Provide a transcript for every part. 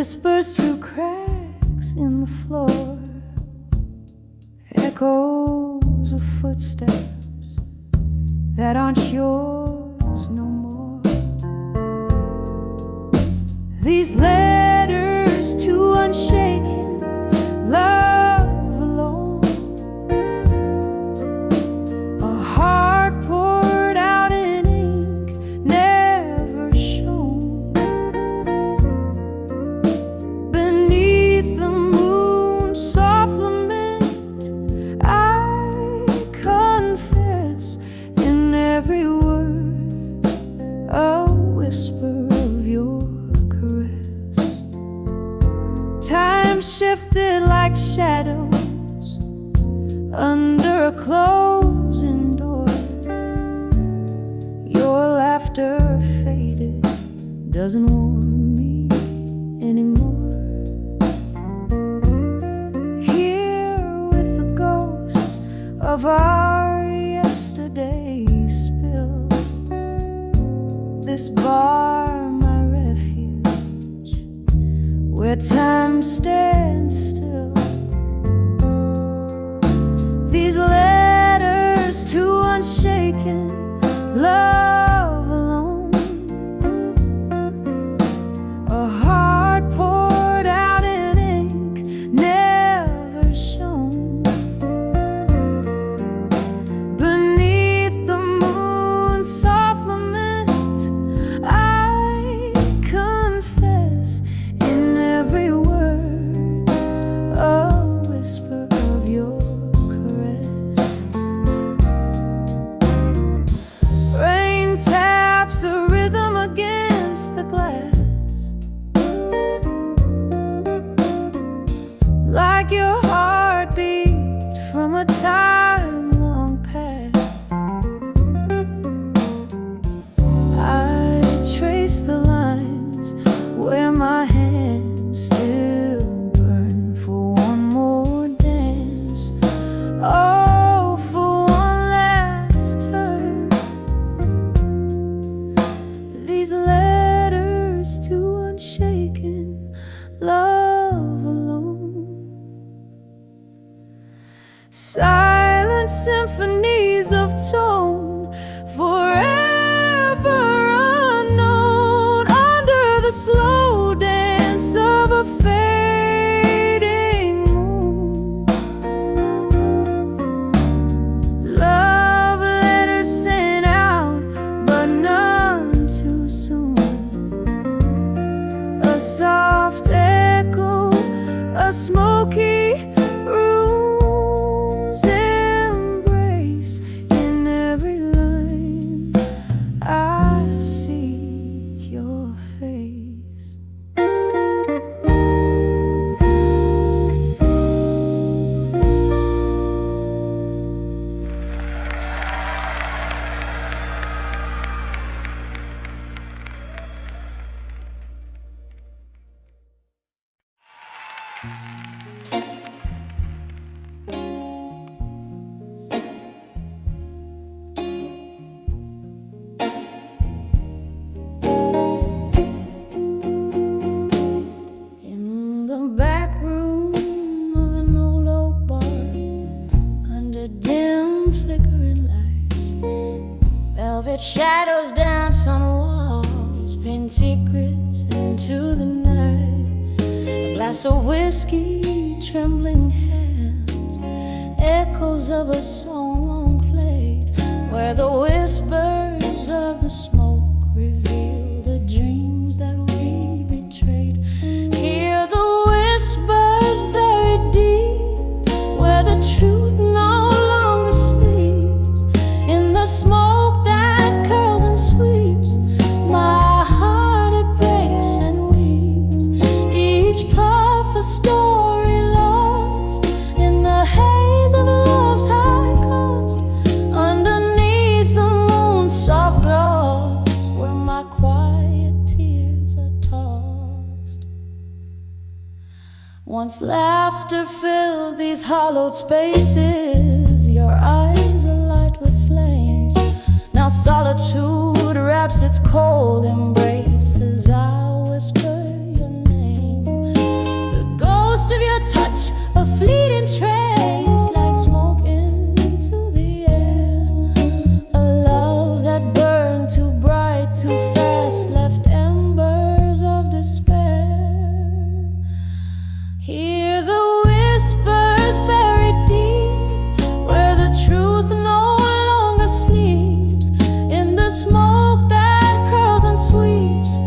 whispers through cracks in the floor, echoes of footsteps that aren't yours no more. These letters to unshaken love alone, a heart poured out in ink never shown. Beneath the moon's soft lament, I confess in every word a whisper of your caress. Time shifted like shadows under a closing door. Your laughter faded, doesn't warm me anymore. Here with the ghosts of our yesterday spill, this bar my refuge, where time stands still. These letters to unshaken love alone, a heart poured out in ink never shown. Beneath the moon's soft lament, I confess in every word a whisper of your caress. Rain taps a rhythm against the glass, like your heartbeat from a time long past. I trace the lines where my hands still burn for one more dance. Oh, for one last turn. These letters to unshaken love alone, silent symphonies of tone, forever unknown, under the slow dance of a fading moon. Love letters sent out, but none too soon. A soft echo, a smoky room's embrace. In every line I seek your face. In the back room of an old oak bar, under dim flickering lights, velvet shadows dance on walls, paint secrets into the night. A glass of whiskey, trembling hands, echoes of a song long played, where the whispers of the smoke reveal the dreams that we betrayed. Hear the whispers buried deep, where the truth no longer sleeps. In the smoke that curls and sweeps, my heart it breaks and weeps. Each puff a story lost in the haze of love's high cost. Underneath the moon's soft glows, where my quiet tears are tossed. Once laughter filled these hollowed spaces, your eyes alight with flames. Now solitude wraps its cold embrace as I whisper your name. seems. In the smoke that curls and sweeps,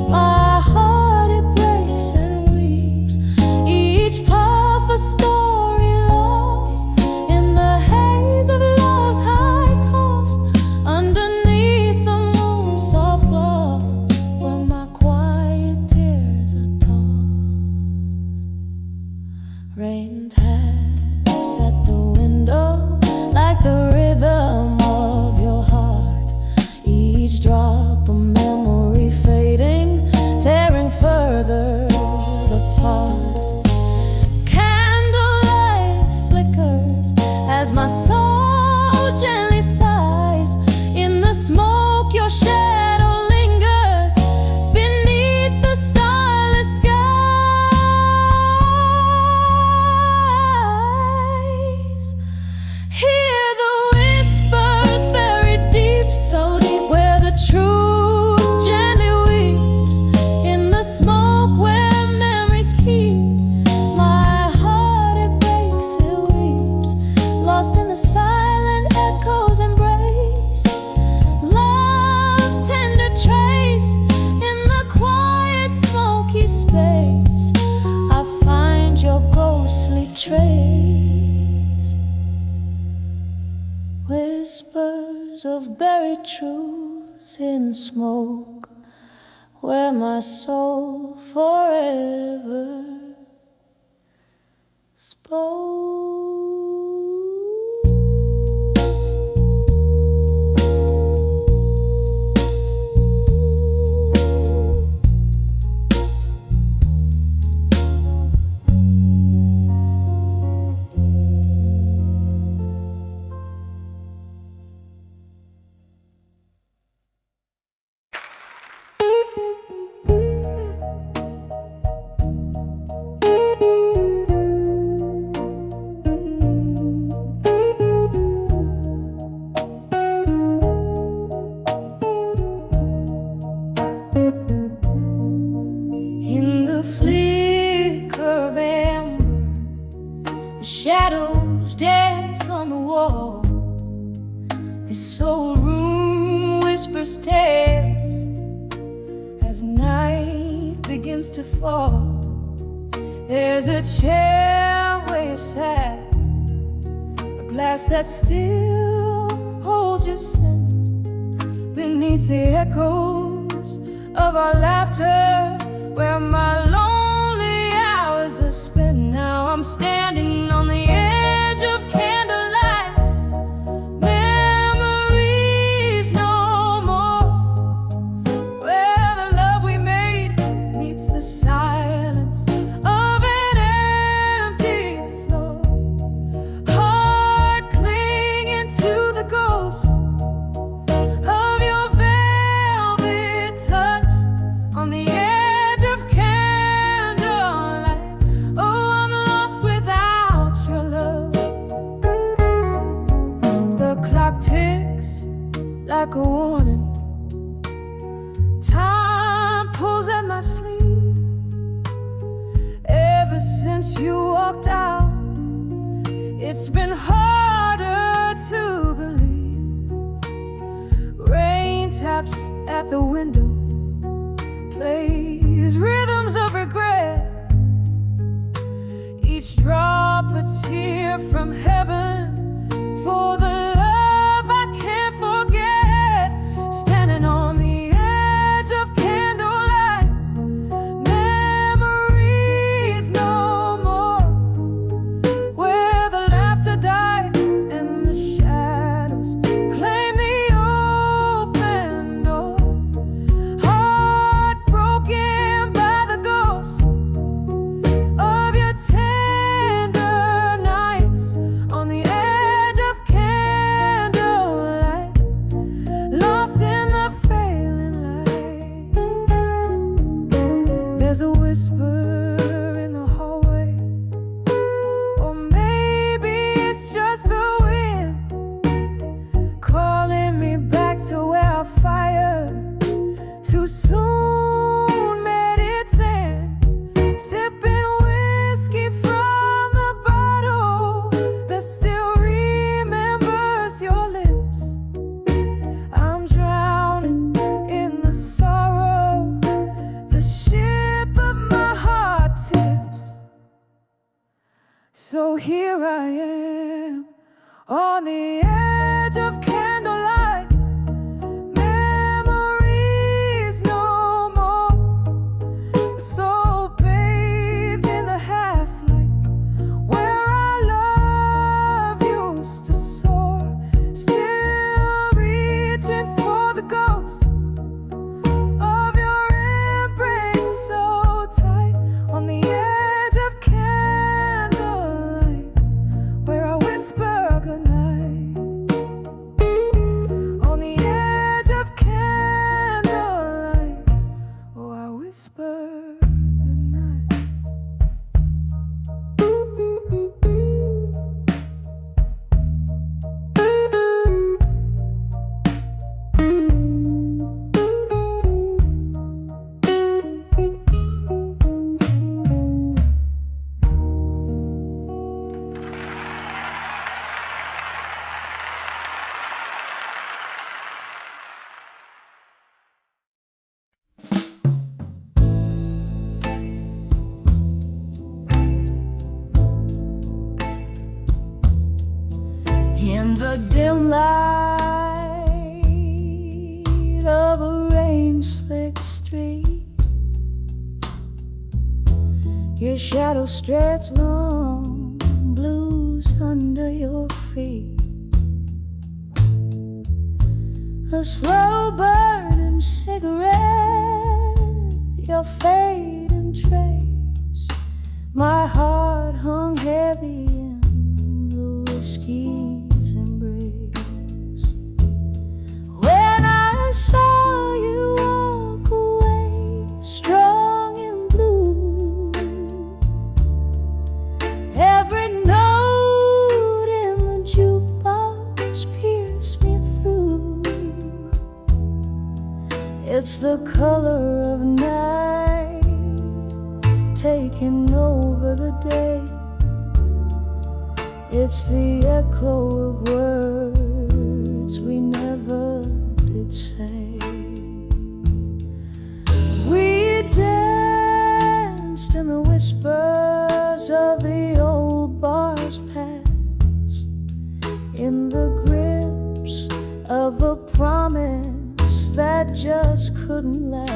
my heart it breaks and weeps. Each puff a story lost in the haze of love's high cost. Underneath the moon's soft gloss, where my quiet tears are tossed. Rain taps at the window like the rhythm of your heart. Each drop a memory fading, tearing further apart. Candlelight flickers as my soul gently sighs. In the smoke your shadow lingers beneath the starless skies. Hear the whispers buried deep, so deep, where the truth gently weeps. In the smoke where memories keep, my heart it breaks, it weeps. Lost in the silent echo's embrace, love's tender trace. In the quiet smoky space, I find your ghostly trace. Whispers of buried truths in smoke, where my soul forever spoke. In the flicker of amber, the shadows dance on the wall. This old room whispers tales as night begins to fall. There's a chair where you sat, a glass that still holds your scent. Beneath the echoes of our laughter, where my lonely hours are spent. Now I'm standing on the edge of candlelight. Memories no more, where the love we made meets the silence of an empty floor. Heart clinging to the ghost of your velvet touch on the edge of candlelight. Oh, I'm lost without your love. The clock ticks like a warning. Time pulls at my sleeve. Ever since you walked out, it's been harder to believe. Rain taps at the window, plays rhythms of regret. Each drop a tear from heaven for the love I can't forget. Standing on the edge of candlelight, memories no more, where the laughter died and the shadows claim the open door. Heartbroken by the ghost of your tender nights on the edge of candlelight, lost in the failing light. There's a whisper in the hallway, or maybe it's just the wind calling me back to where our fire too soon met its end. Sipping whiskey from the bottle that still remembers your lips. here I am on the edge of candlelight. Memories no more, so bathed in the half-light where our love used to soar, still reaching for the ghost of your embrace so tight on the edge of candlelight where I whisper goodnight. On the edge of candlelight, oh, I whisper goodnight. In the dim light of a rain-slick street, your shadow stretched long, blues under your feet. A slow burning cigarette, your fading trace. My heart hung heavy in the whiskey's embrace. When I saw you walk away, strong and blue, every note in the jukebox pierced me through. It's the color of night taking over the day. It's the echo of words we never did say. We danced in the whispers of the old bar's past, in the grips of a promise that just couldn't last.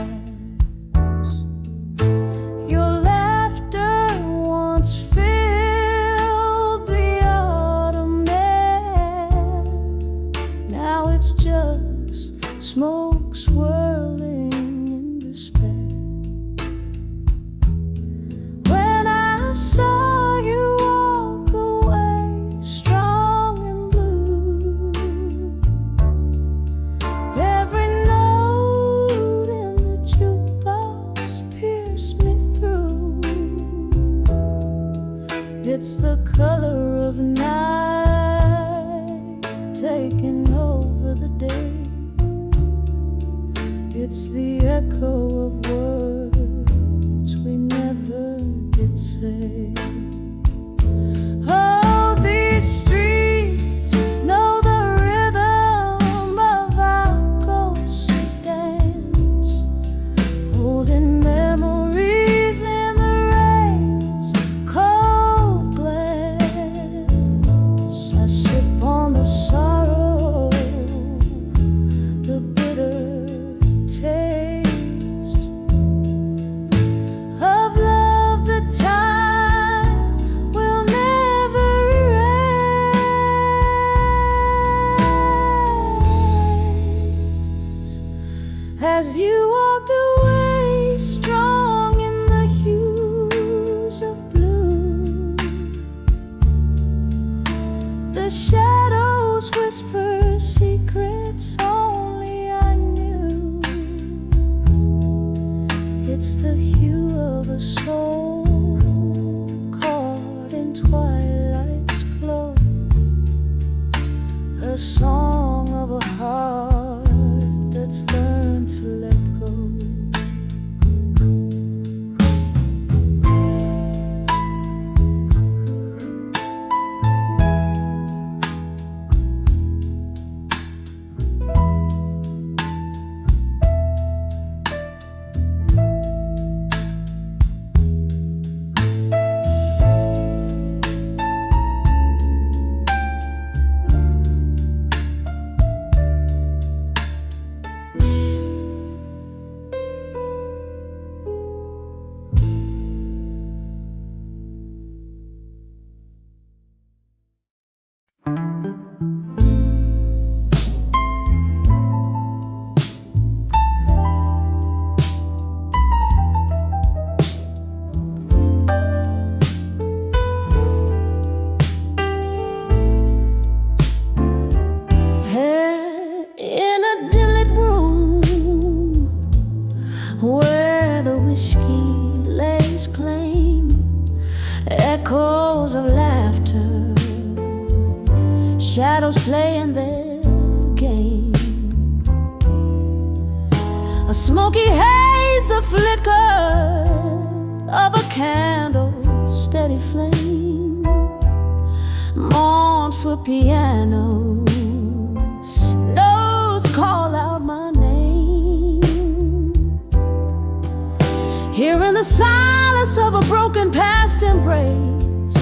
Your laughter once filled the autumn air. Now it's just smoke swirling in despair. When I saw you walk away, strong and blue, every note in the jukebox pierced me through. It's the color of night taking over the day. It's the echo of words we never did say. Oh, these streets know the rhythm of our ghostly dance, holding memories in the rain's cold glance. I sip on the sorrow, the bitter taste of love that time will never erase. As you walked away, strong in the hues of blue, the shadows whisper secrets only I knew. It's the hue of a soul caught in twilight's glow, a song of a heart that's learned to let go. shadows playing their game. A smoky haze, a flicker of a candle, steady flame, mournful piano, notes call out my name. Here in the silence of a broken past embrace,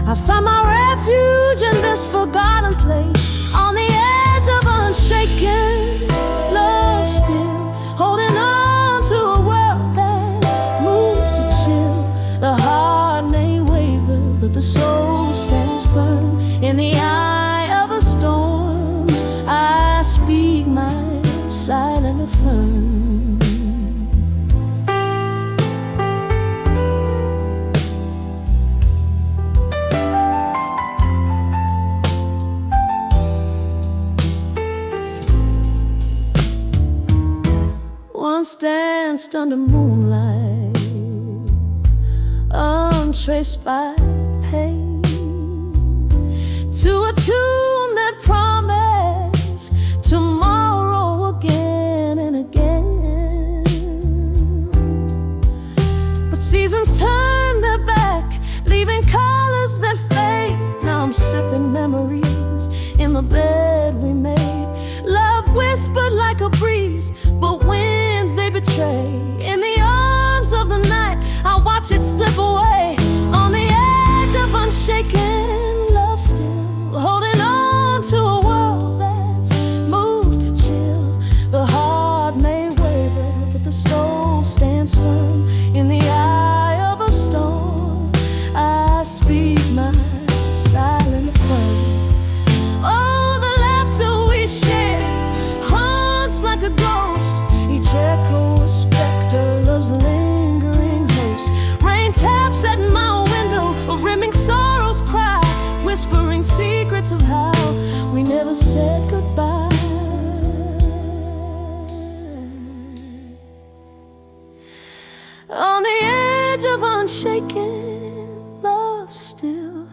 I find my refuge in this forgotten place, on the edge of unshaken love, still holding on to a world that moves to chill. The heart may waver, but the soul stands firm. In the eye of a storm, I speak my silent affirm. Once danced under moonlight, untraced by pain, to a tune that promised tomorrow again and again. But seasons turn their back, leaving colors that fade. Now I'm sipping memories in the bed we made. Love whispered like a breeze, but winds they betray. In the arms of the night, I watch it slip away, on the edge of unshaken love, still holding on to a world that's moved to chill. The heart may waver, but the soul stands firm. In the eye of a storm, I speak my silent affirm. Oh, the laughter we share haunts like a ghost, each echo a specter, love's lingering host. Rain taps at my window, a rimming sorrow's cry, whispering secrets of how we never said goodbye. On the edge of unshaken love, still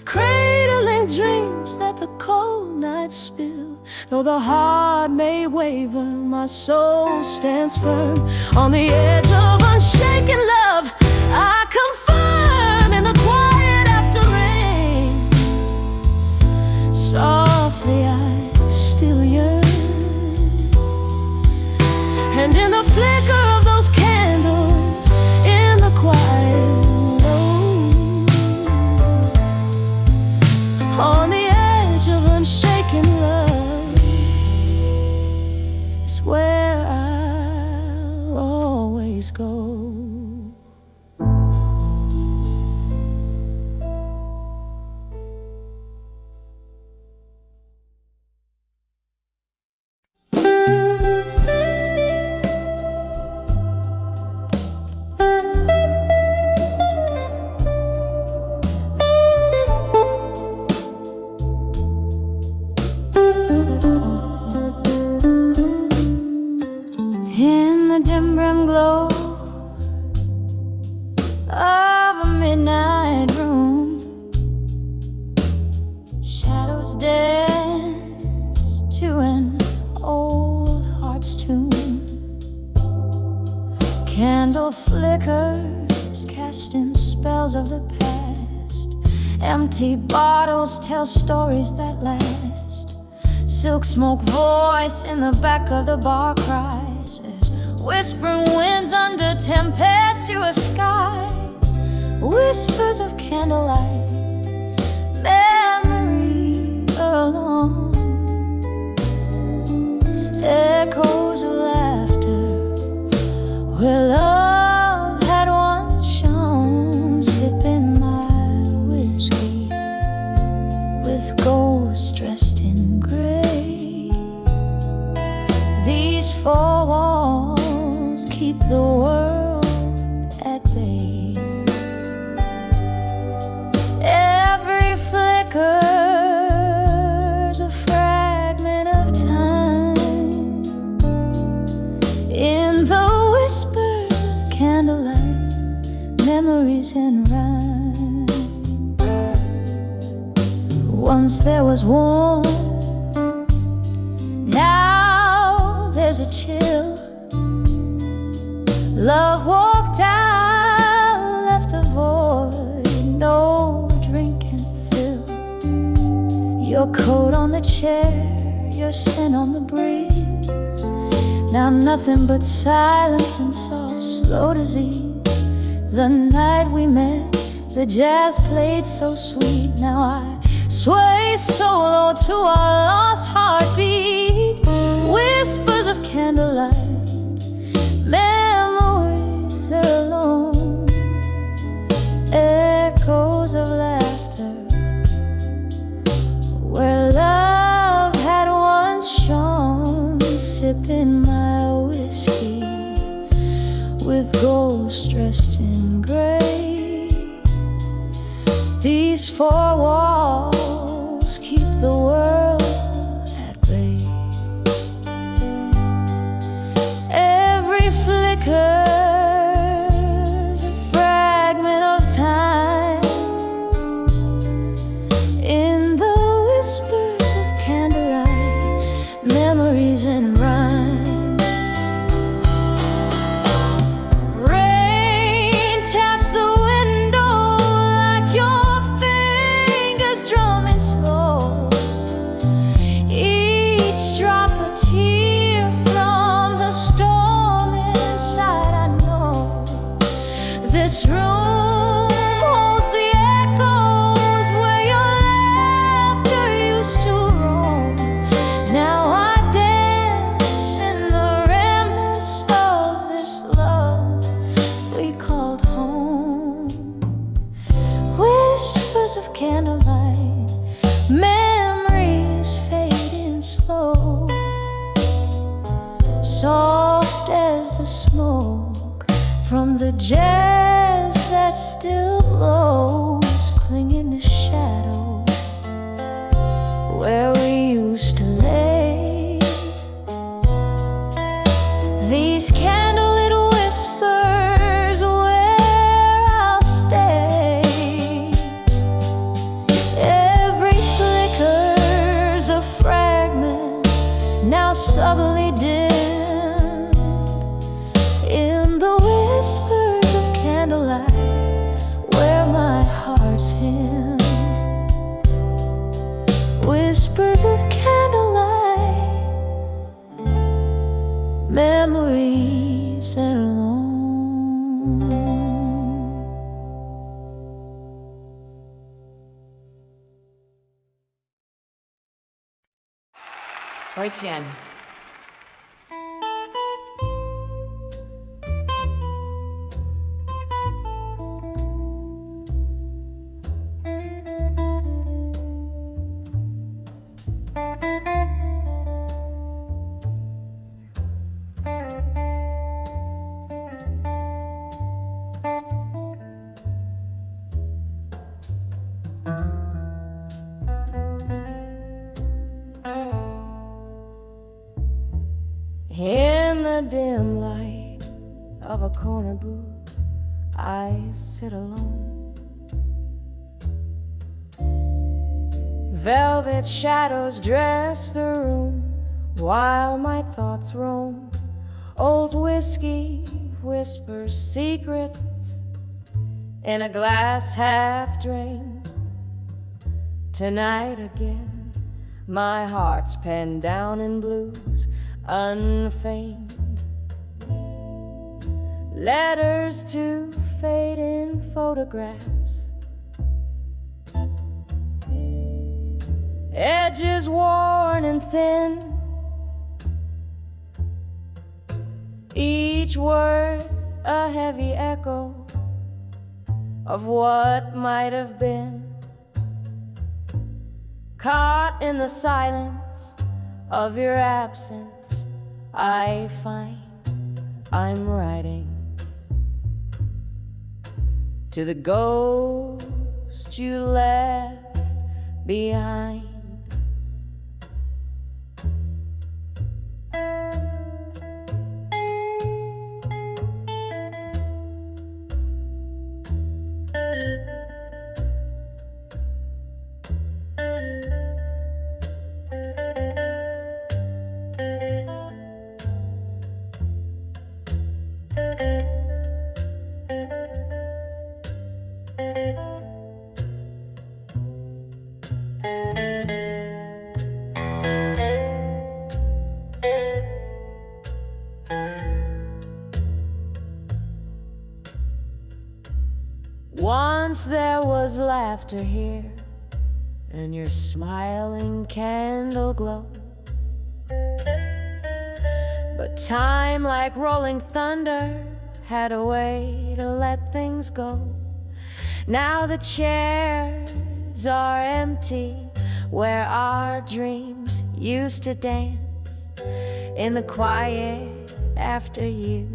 cradling dreams that the cold nights spill. Though the heart may waver, my soul stands firm. On the edge of unshaken love, I confirm in the quiet after rain. Softly I still yearn, and in the flicker of those candles, in the quiet alone, on the edge of unshaken love, is where I'll always go. In the dim brim glow of a midnight room, shadows dance to an old heart's tune. Candle flickers casting spells of the past. Empty bottles tell stories that last. Silk smoke voice in the back of the bar cries as whispering winds under tempestuous skies. Whispers of candlelight, memory alone. Echoes of laughter where love had once shone. Sipping my whiskey with ghosts dressed in gray. These four walls keep the world at bay. Every flicker's a fragment of time. In the whispers of candlelight, memories and rhyme. Once there was warmth to chill. Love walked out, left a void no drink can fill. Your coat on the chair, your scent on the breeze. Now nothing but silence and soft, slow disease. The night we met, the jazz played so sweet. Now I sway solo to our lost heartbeat. Whispers of candlelight, memories are alone, echoes of laughter, where love had once shone. Sipping my whiskey with ghosts dressed in gray. These four walls keep the world at bay. Every flicker's a fragment of time. In the whispers of candlelight, memories and rhyme. This room holds the echoes where your laughter used to roam. Now I dance in the remnants of this love we called home. Whispers of candlelight, memories fading slow, soft as the smoke from the jazz that still blows, clinging to shadow where we used to lay. These candlelit whispers where I'll stay. Every flicker's a fragment, now subtly dim. In the whispers of candlelight, where my heart's hymn. Whispers of candlelight, memories and alone. Right, Ken. In the dim light of a corner booth, I sit alone. Velvet shadows dress the room while my thoughts roam. Old whiskey whispers secrets in a glass half drained. Tonight again, my heart's penned down in blues unfeigned. Letters to fading photographs, edges worn and thin, each word a heavy echo of what might have been. Caught in the silence of your absence, I find I'm writing to the ghost you left behind. Once there was laughter here, and your smiling candle glow. But time, like rolling thunder, had a way to let things go. Now the chairs are empty where our dreams used to dance. In the quiet after you,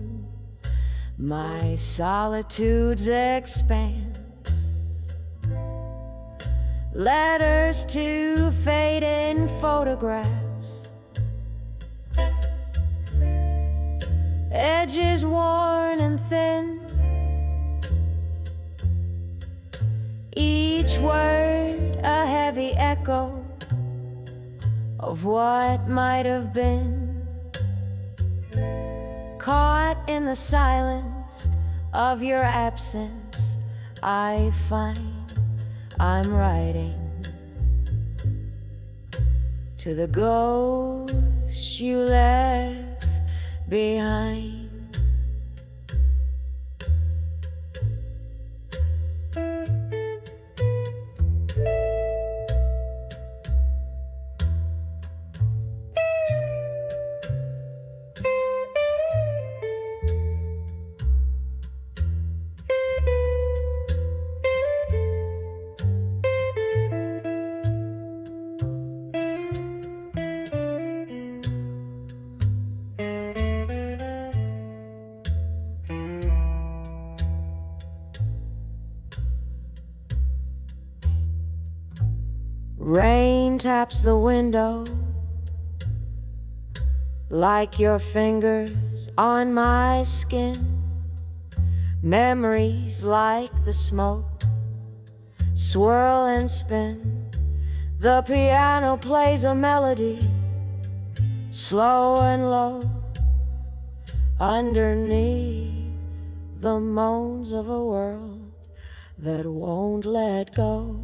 my solitude's expanse. Letters to fading photographs, edges worn and thin, each word a heavy echo of what might have been. Caught in the silence of your absence, I find I'm writing to the ghost you left behind. Rain taps the window like your fingers on my skin. Memories like the smoke swirl and spin. The piano plays a melody, slow and low, underneath the moans of a world that won't let go.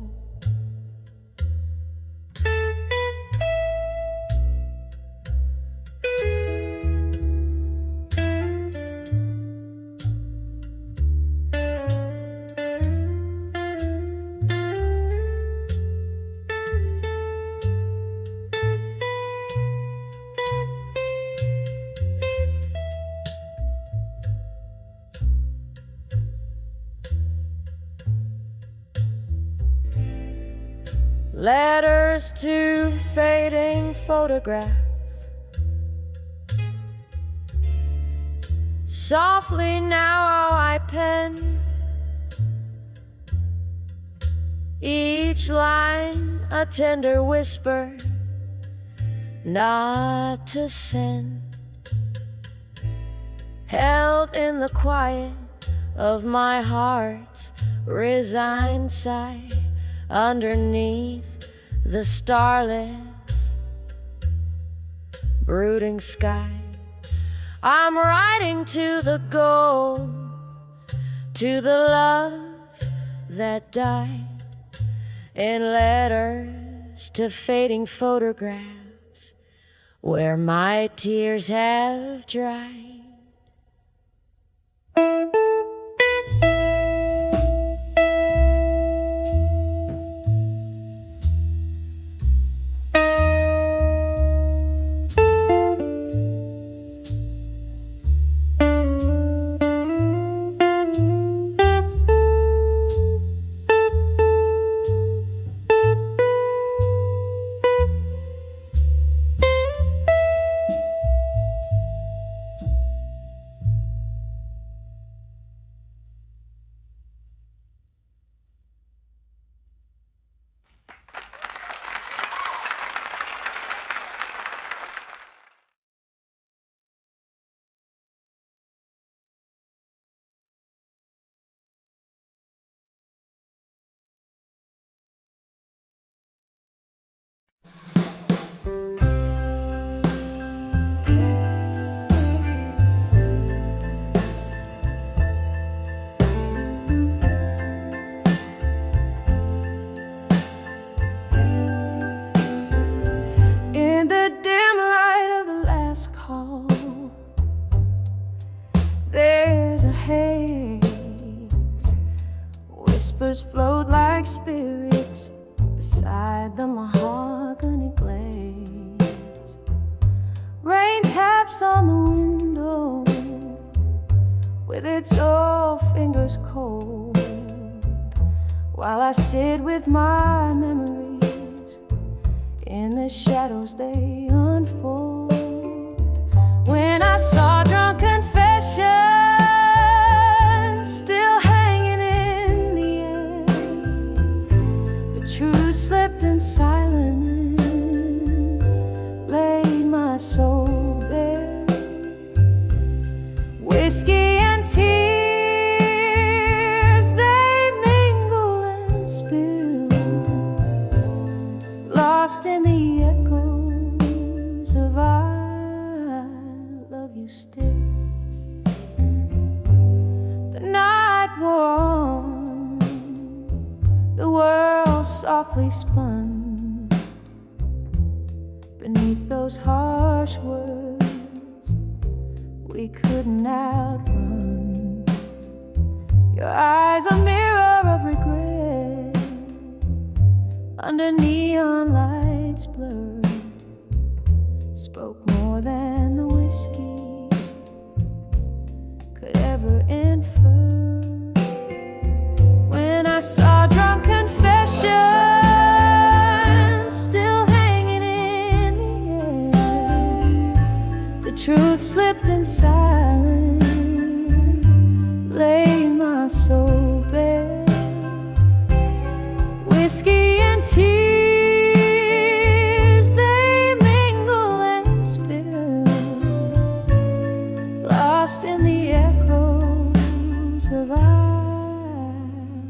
Letters to fading photographs, softly now I pen, each line a tender whisper not to send, held in the quiet of my heart's resigned sigh. Underneath the starless, brooding sky, I'm writing to the ghost, to the love that died, in letters to fading photographs where my tears have dried. spirits beside the mahogany glaze. Rain taps on the window with its old fingers cold, while I sit with my memories in the shadows they unfold. When I saw drunk confessions still hanging in the air, the truth slipped in silence, laid my soul bare. Whiskey and tears, they mingle and spill, lost in the echoes of I love you still. The night wore on, the world softly spun beneath those harsh words we couldn't outrun. Your eyes a mirror of regret under neon lights blurred, spoke more than the whiskey could ever infer. When I saw drunk confessions still hanging in the air, the truth slipped in silence, laid my soul bare. Whiskey and tears, they mingle and spill, lost in the echoes of I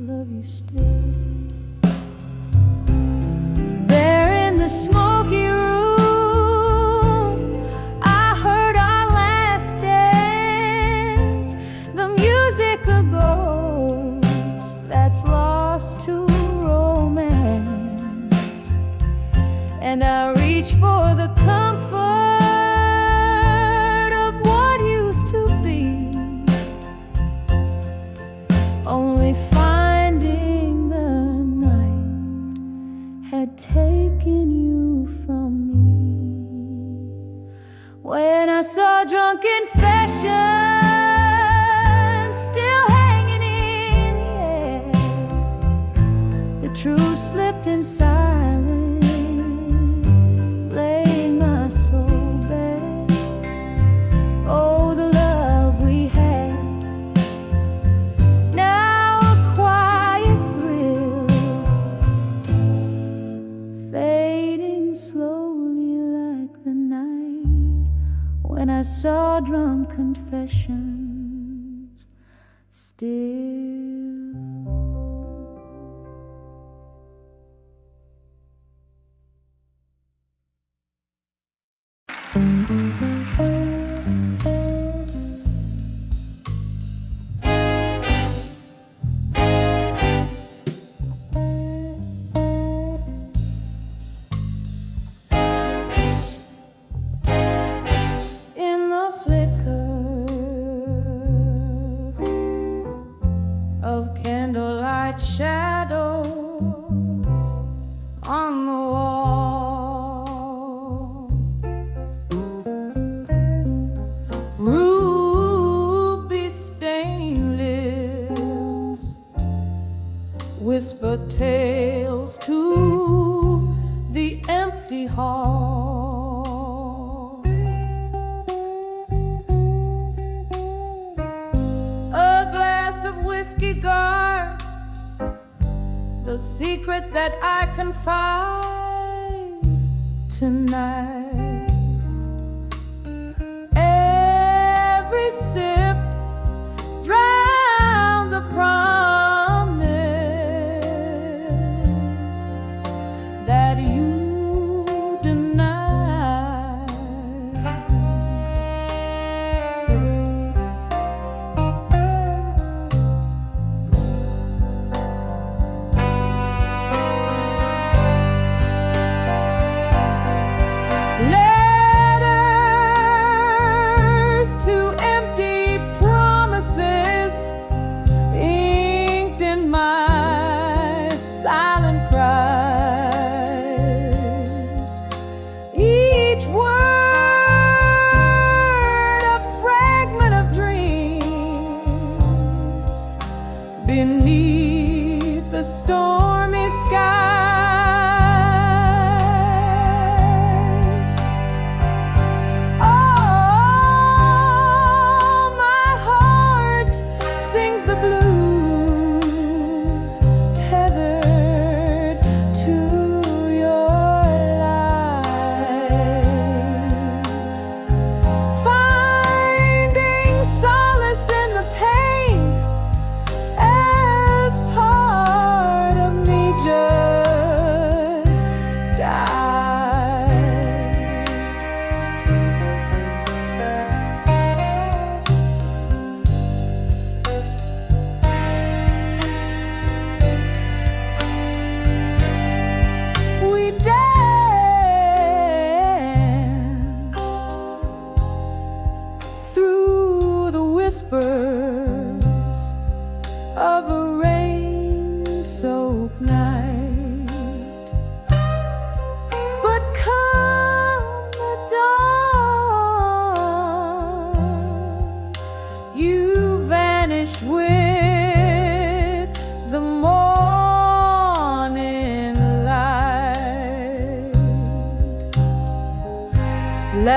love you still. There in the smoky room, I heard our last dance, the music of ghosts that's lost to romance. And I reach for the comfort of what used to be, only finding the night had taken you from me. When I saw drunk confessions still hanging in the air, the truth slipped in silence, laid my soul bare. Oh, the love we had, now a quiet thrill, fading slowly like the night when I saw drunk confessions still. In the flicker of candlelight shadows on the wall, ruby stained lips whisper tales to the empty hall. A glass of whiskey guards the secrets that I confide tonight. Every sip drowns a promise that you deny. Let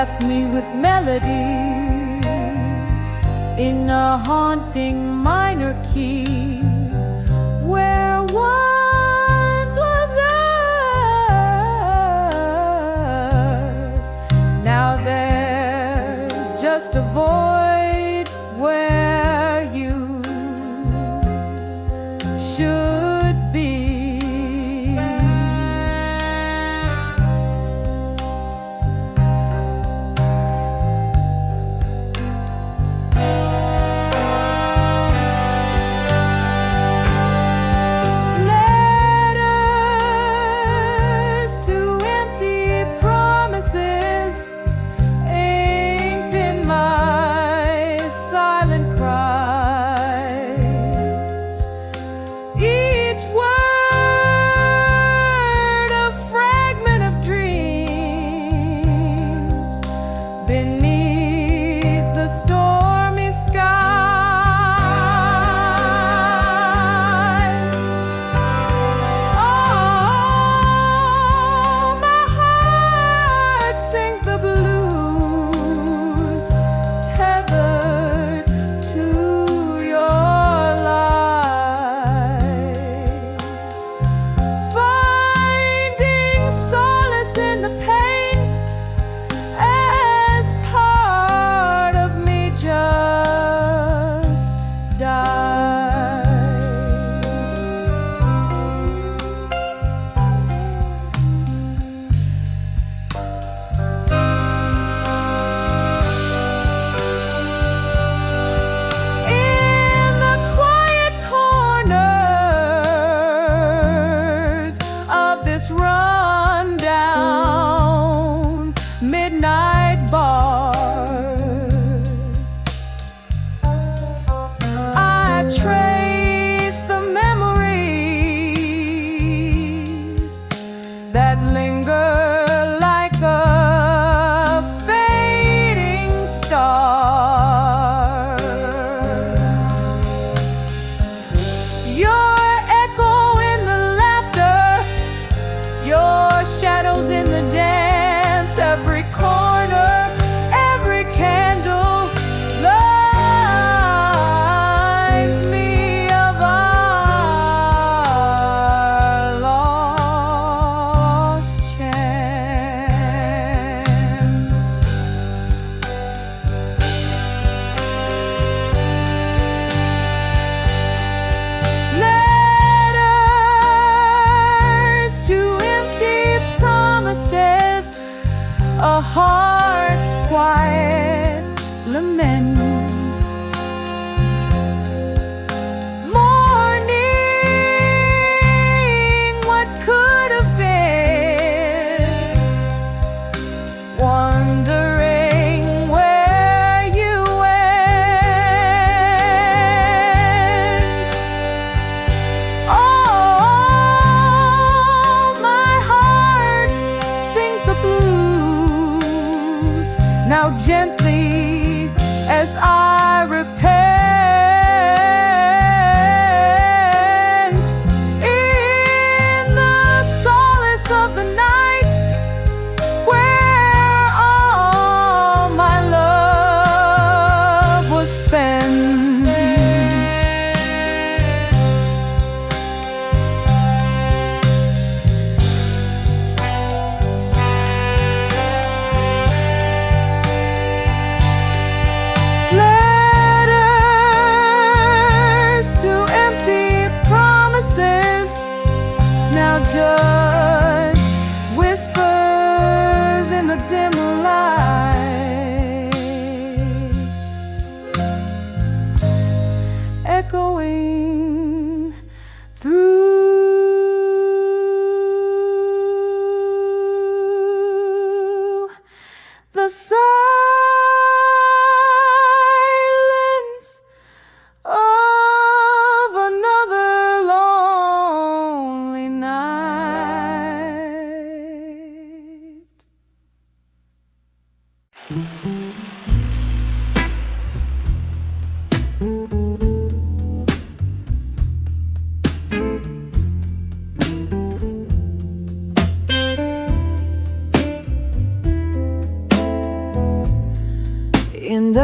left me with melodies in a haunting minor key where once was us. Now there's just a void where you should be.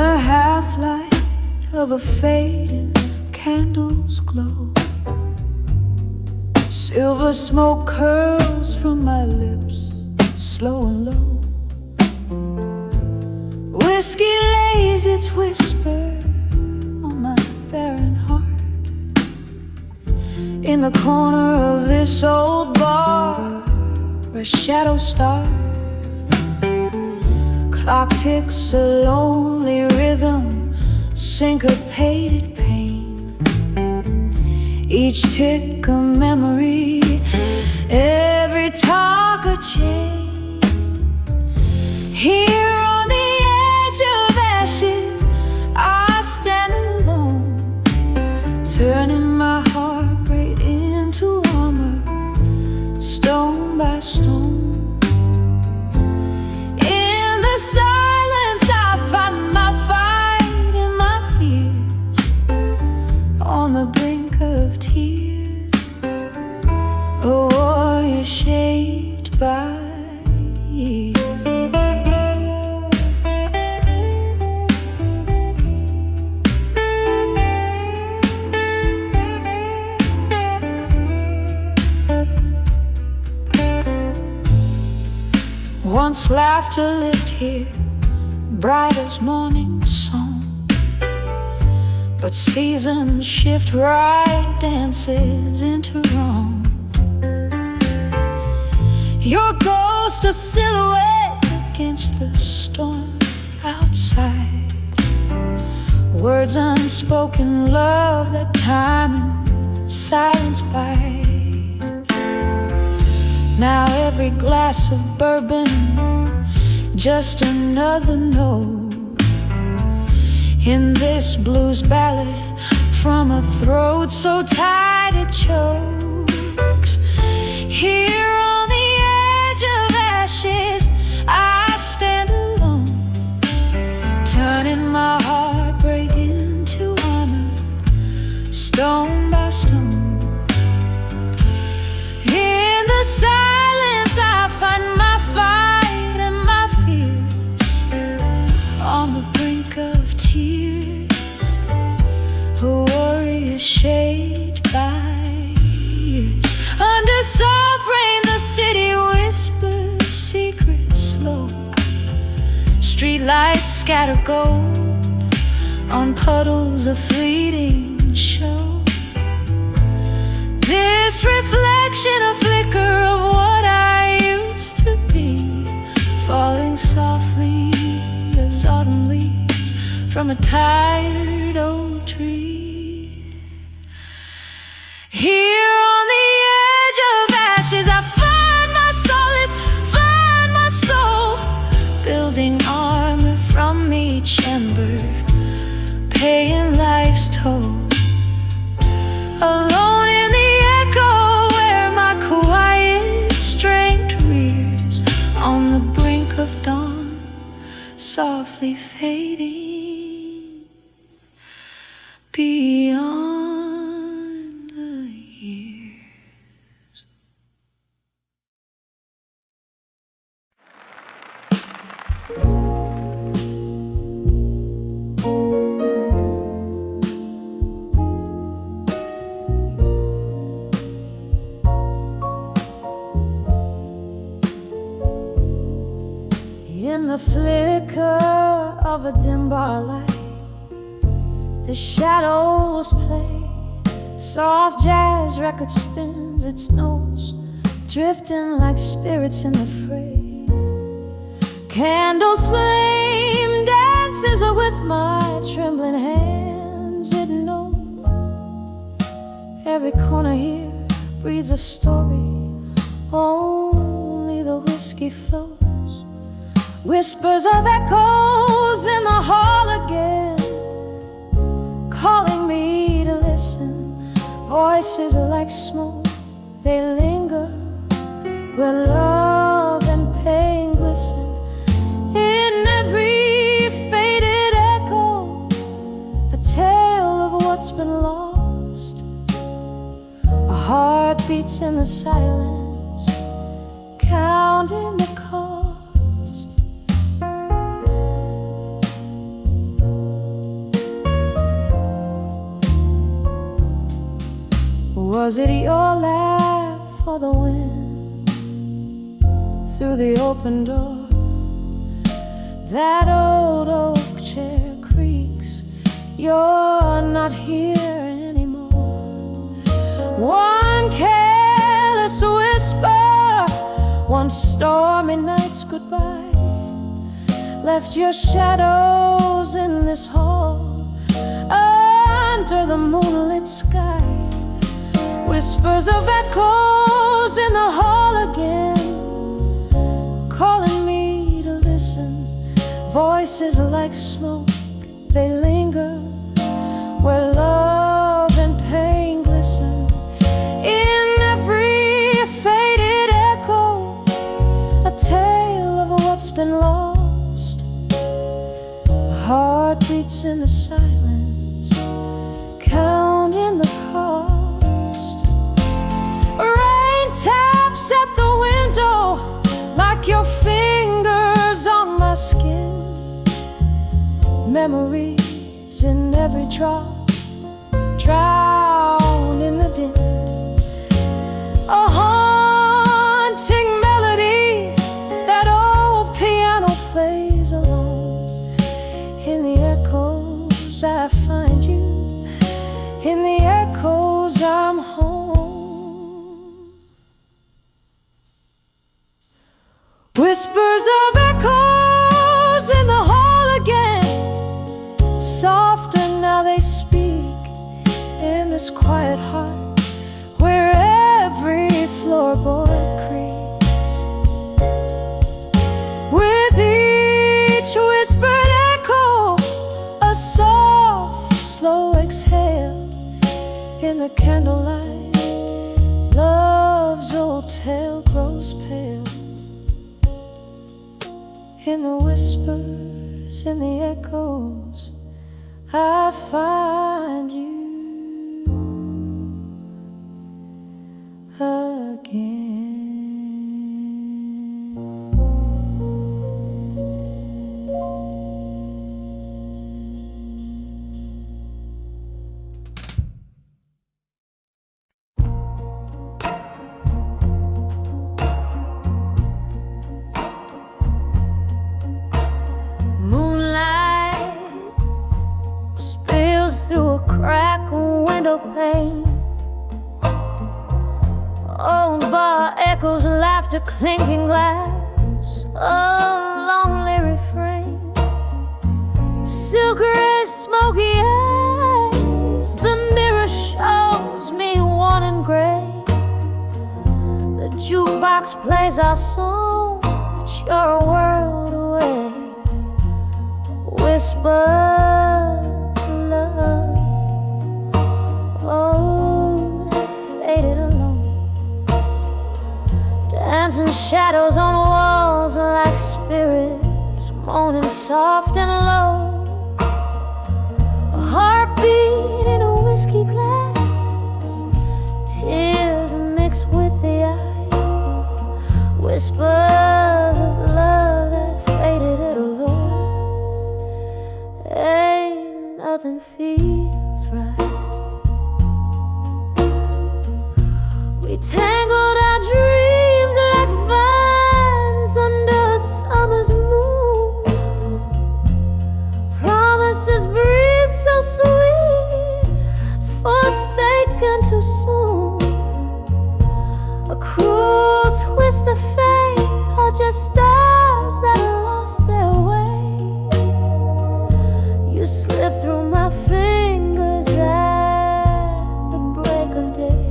the half-light of a fading candle's glow. Silver smoke curls from my lips, slow and low. Whiskey lays its whisper on my barren heart. In the corner of this old bar, where shadows start, clock ticks a lonely rhythm, syncopated pain. Each tick a memory, every talk a chain. Here on the edge of ashes, I stand alone, turning my heartbreak into armor, stone by stone. In the silence I find my fight and my fears. On the brink of tears, a warrior shaped by years. Once laughter lived here, bright as morning song. But seasons shift, right dances into wrong. Your ghost a silhouette against the storm outside. Words unspoken, love that time and silence bite. Now every glass of bourbon, just another note in this blues ballad from a throat so tight it chokes. Here on the edge of ashes, I stand alone, turning my heartbreak into armor, stone by stone. In the silence I find my fight and my fears. On the brink of tears, a warrior shaped by years. Under soft rain the city whispers secrets slow. Street lights scatter gold on puddles of fleeting show. This reflection, a flicker of what I used to be, falling softly as autumn leaves from a tired old tree. Here on the edge of ashes, I find my solace, find my soul, building armor from each ember, paying life's toll. Alone in the echo where my quiet strength rears, on the brink of dawn, softly fading beyond the years. In the flicker of a dim bar light, the shadows play. Soft jazz record spins its notes, drifting like spirits in the fray. Candles flame, dances with my trembling hands. It knows every corner here breathes a story. Only the whiskey flows, whispers of echoes in the hall again, calling me to listen. Voices like smoke, they linger where love and pain glisten. In every faded echo, a tale of what's been lost. A heart beats in the silence, counting the cost. Was it your laugh or the wind through the open door? That old oak chair creaks. You're not here anymore. One careless whisper, one stormy night's goodbye left your shadows in this hall under the moonlit sky. Whispers of echoes in the hall again, calling me to listen. Voices like smoke, they linger where love and pain glisten. In every faded echo, a tale of what's been lost. Heart beats in the silence, counting the cost. Rain taps at the window like your fingers on my skin. Memories in every drop, drowned in the din. A haunting melody, that old piano plays alone. In the echoes I find you, in the echoes I'm home. Whispers of echoes in the hall again, softer now they speak in this quiet heart where every floorboard creaks. With each whispered echo, a soft, slow exhale. In the candlelight, love's old tale grows pale. In the whispers, in the echoes, I find you again. Old bar echoes, laughter, clinking glass, a lonely refrain. Silk gray, smoky eyes, the mirror shows me worn and gray. The jukebox plays our song, but you're a world away. Whisper love, oh, that faded alone. Dancing shadows on walls like spirits, moaning soft and low. A heartbeat in a whiskey glass, tears mixed with the ice. Whispers of love that faded alone. Ain't nothing feels right. We tangled our dreams like vines under a summer's moon. Promises breathe so sweet, forsaken too soon. A cruel twist of fate, or just stars that lost their way. You slip through my fingers at the break of day.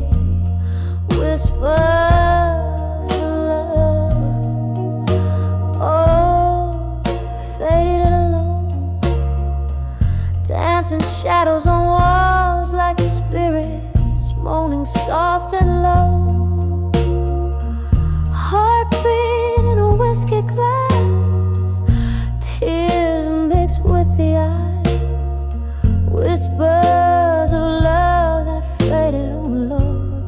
Whispers of love, oh, faded alone. Dancing shadows on walls like spirits, moaning soft and low. Heartbeat in a whiskey glass, tears mixed with the ice. Whispers of love that faded, oh Lord.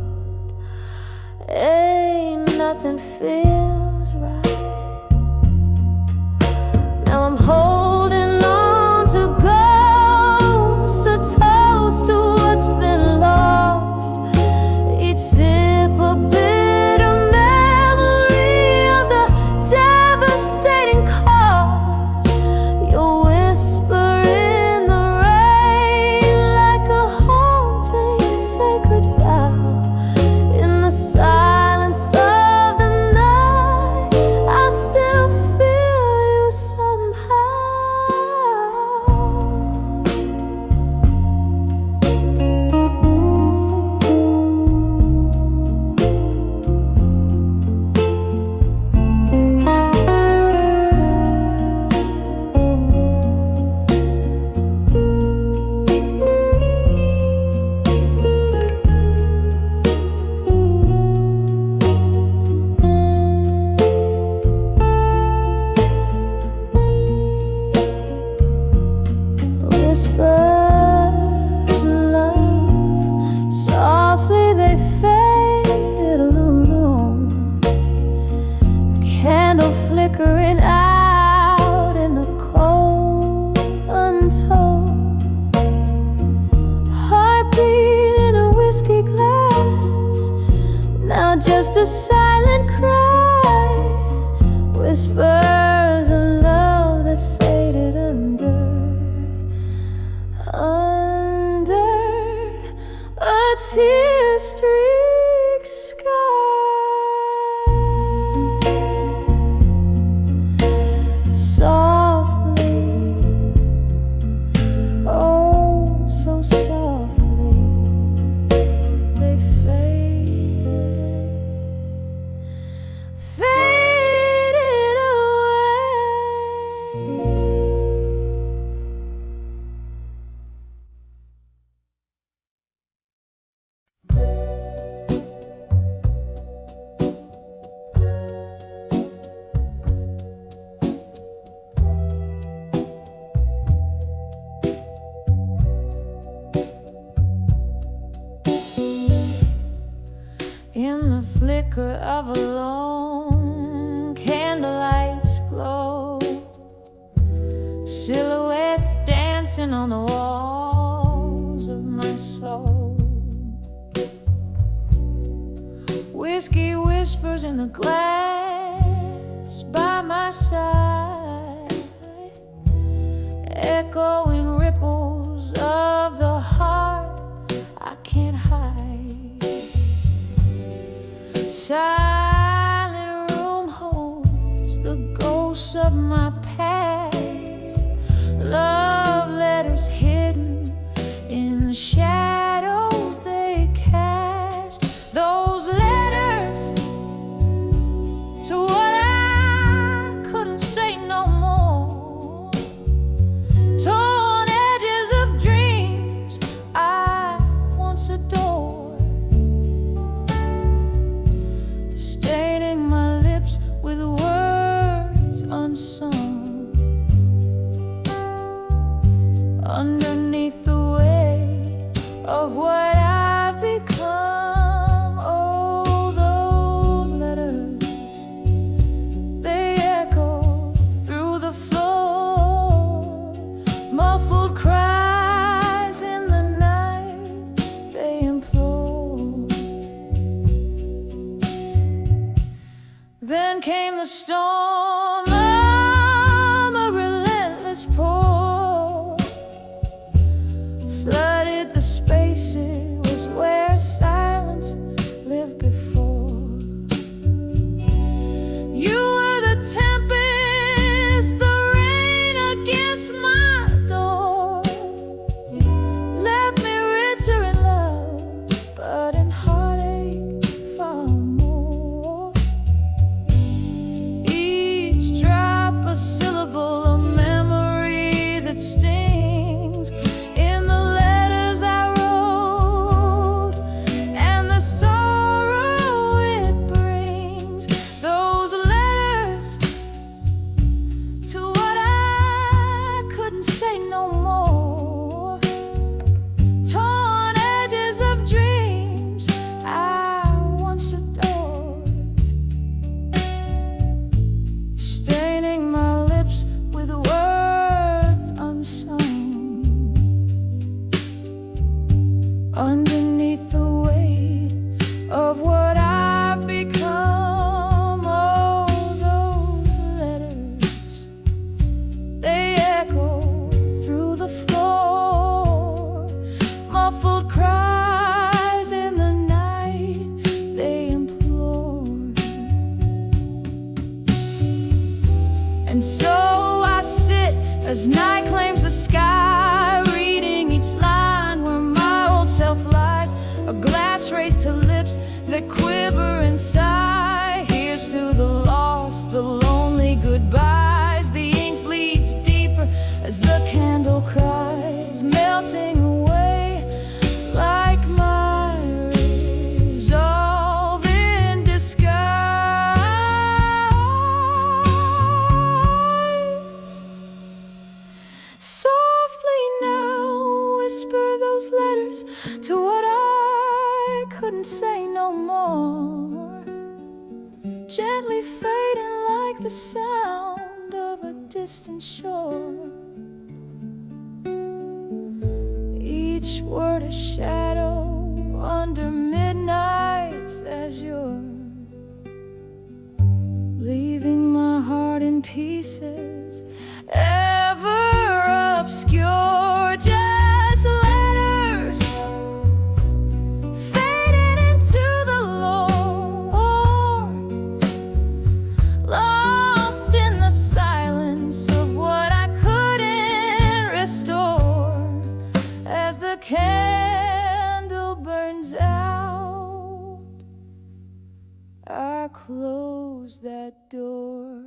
Ain't nothing feels right. Now I'm holding on to ghosts, a toast to what's been lost. whispers of love, softly they faded alone. The candle flickering out in the cold, untold. Heartbeat in a whiskey glass, now just a silent cry. Whispers of love that faded under a tear-streaked sky. Softly, oh so softly, they faded away. In the flicker of a lone candlelight's glow, silhouettes dancing on the walls of my soul. Whiskey whispers in the glass by my side, echoing ripples of the heart I can't hide. Silent room holds the ghosts of my past, love letters hidden in the shadows they cast. Those letters to what I couldn't say no more, torn edges of dreams I once adored, staining my lips with words unsung. Underneath the weight of what I've become, oh, those letters, they echo through the floor. Muffled cries in the night, they implore. Then came the storm of a relentless pour, flooded the spaces where silence lived before. You were the tempest, the rain against my door, whisper those letters to what I couldn't say no more, gently fading like the sound of a distant shore. Each word a shadow under midnight's azure, leaving my heart in pieces, ever obscure, just letters faded into the lore, lost in the silence of what I couldn't restore. As the candle burns out, I close that door.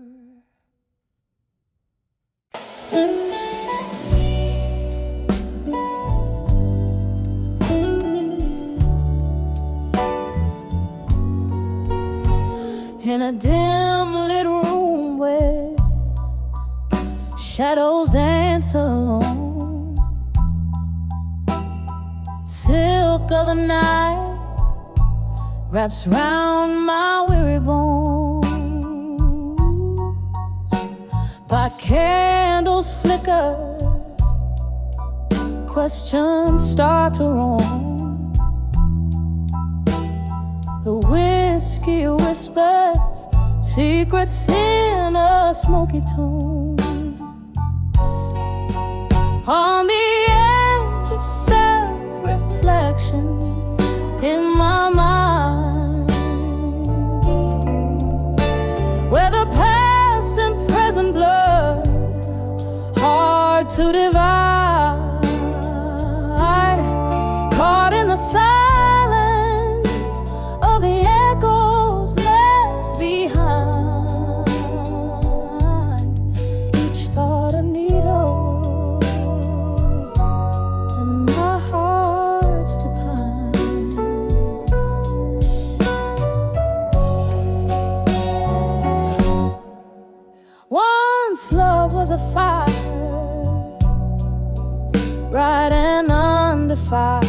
In a dim lit room where shadows dance alone, silk of the night wraps round my weary bones. By candles flicker, questions start to roam. The whiskey whispers secrets in a smoky tone. On the edge of self-reflection in my mind, where the past and present blur, hard to divide, caught in the silence of the echoes left behind. Each thought a needle, and my heart's the pine. Once love was a fire, bright and undefiled.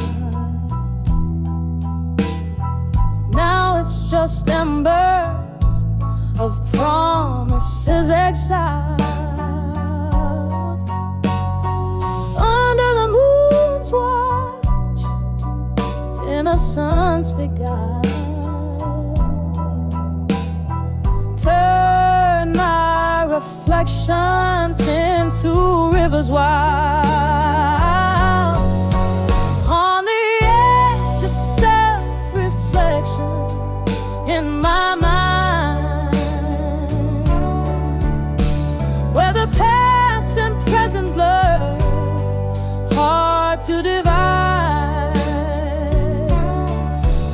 Now it's just embers of promises exiled. Under the moon's watch, innocence beguiled. Turn my reflections into rivers wild. On the edge of self-reflection in my mind, where the past and present blur, hard to divide,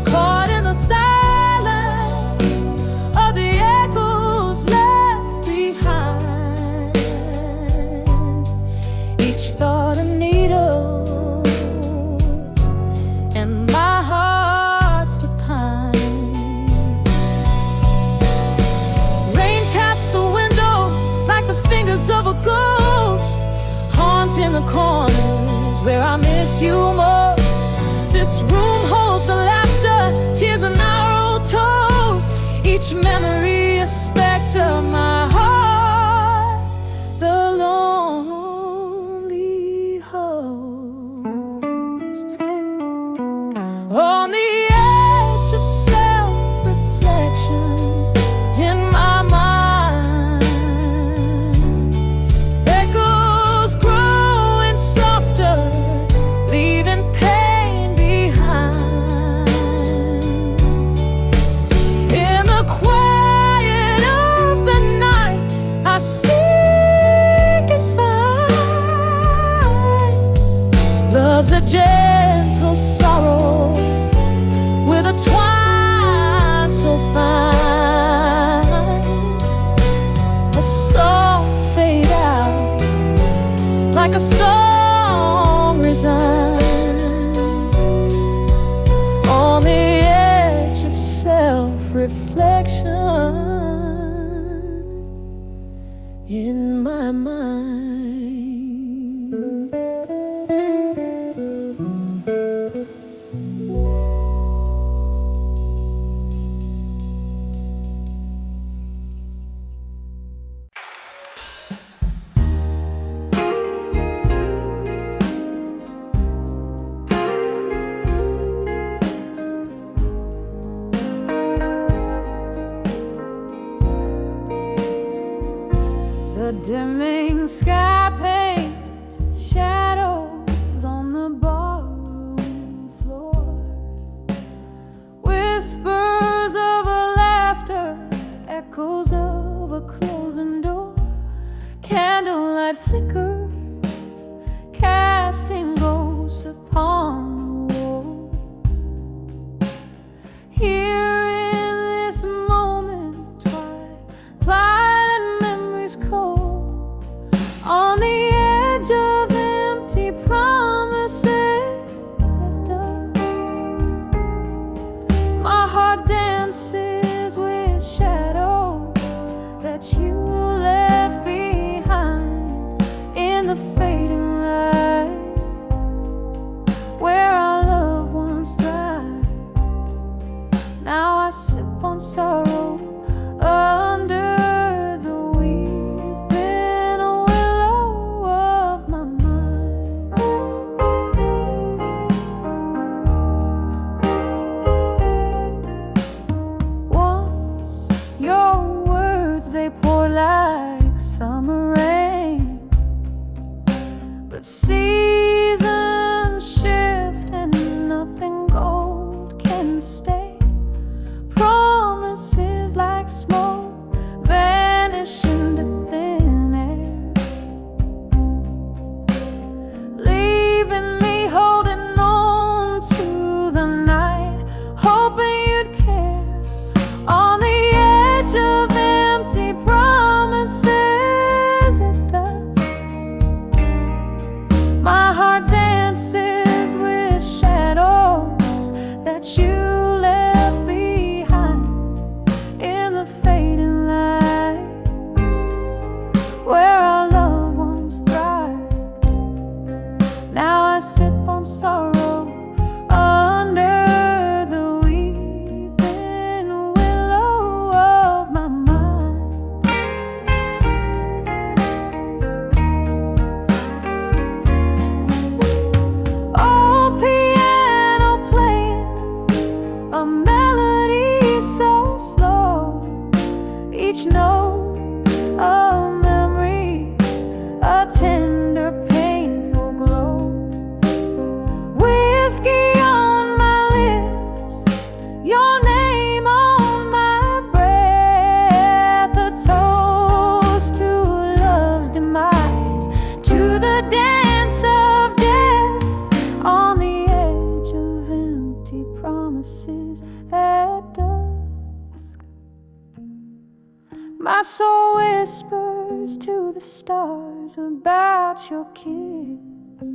caught in the silence of the echoes left behind. Each thought a needle, and my heart's the pine. Rain taps the window like the fingers of a ghost, haunting the corners where I miss you most. This room holds the laughter, tears, and our old toast. Each memory a specter, my heart, the lonely host. On the edge of self-reflection in my mind, echoes growing softer, leaving pain behind. In the quiet of the night, I seek and find love's a gentle sorrow with a twine so fine. A soul fade out like a song resigned. On the edge of self-reflection in my mind. upon the wall. Here in this moment, twilight and memories cold, on the edge of empty promises at dusk. My heart dances with shadows that you left behind in the fading light, where our loved ones thrive. Now I sip on sorrow under the weeping willow of my mind. Once your words, they pour like summer rain, but seasons shift and nothing gold can stay. Promises like smoke vanish into thin air, leaving me holding on to the night, hoping you'd care. On the edge of empty promises at dusk, my heart dances with shadows that you left behind in the fading light, where our loved ones thrive. Now I sip on sorrow under the weeping willow of my mind. Oh, piano playing a melody so slow, each note a memory, a tender, painful glow. Whiskey on my lips, your name on my breath, a toast to love's demise, to the dance of death, on the edge of empty promises at dusk. My soul whispers to the stars about your kiss.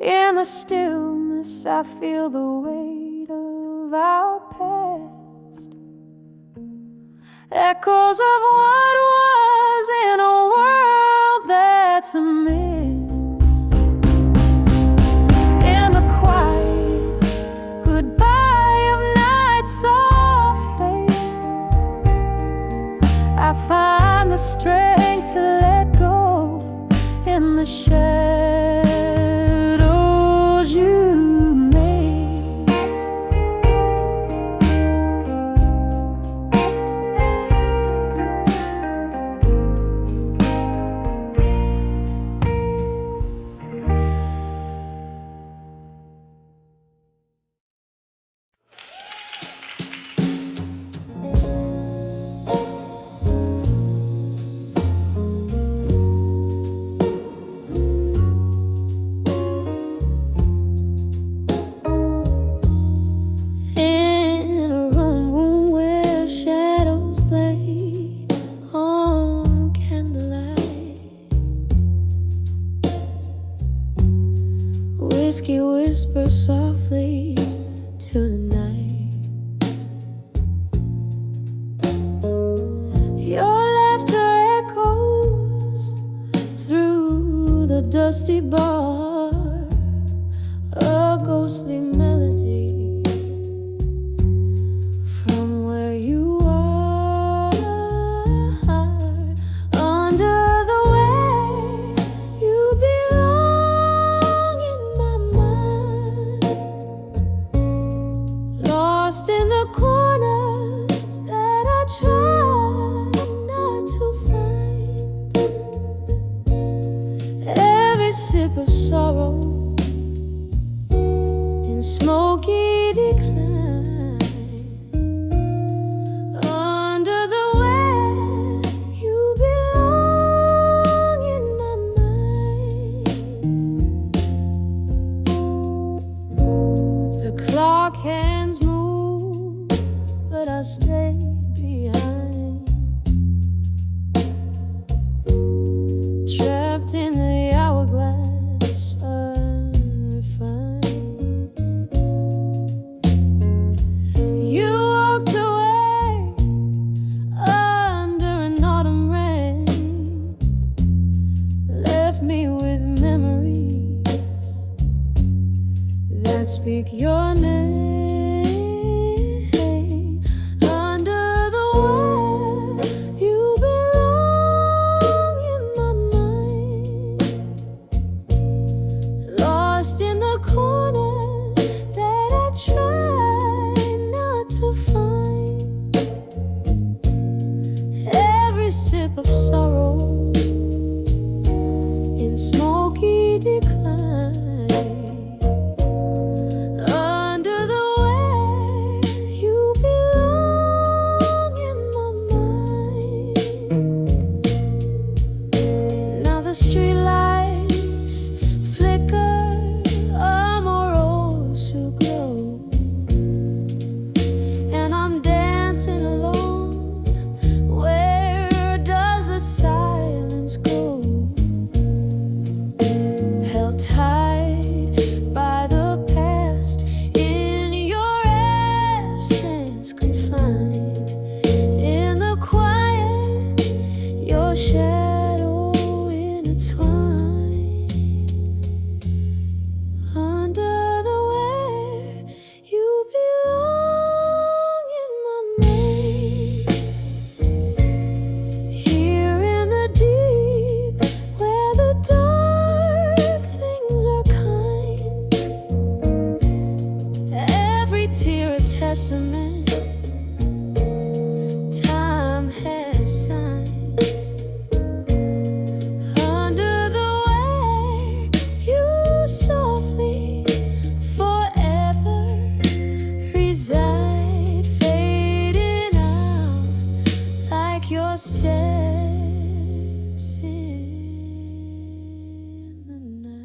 In the stillness I feel the weight of our past, echoes of what was in a world that's a mess. In the quiet goodbye of nights so fading, I find the strength to let go in the shadows you made. In a room where shadows play on candlelight, whiskey whispers softly to the night. Your laughter echoes through the dusty bar, a ghostly melody from where you are, under the way you belong in my mind, lost in the corners that I try not to find. Every sip of sorrow in smoky decline, under the way you belong in my mind. speak your name. Under the way you belong in my mind, lost in the corners that I try not to find. Every sip of sorrow in smoky decline. Time has signed. Under the way you softly forever reside, fading out like your steps in the night.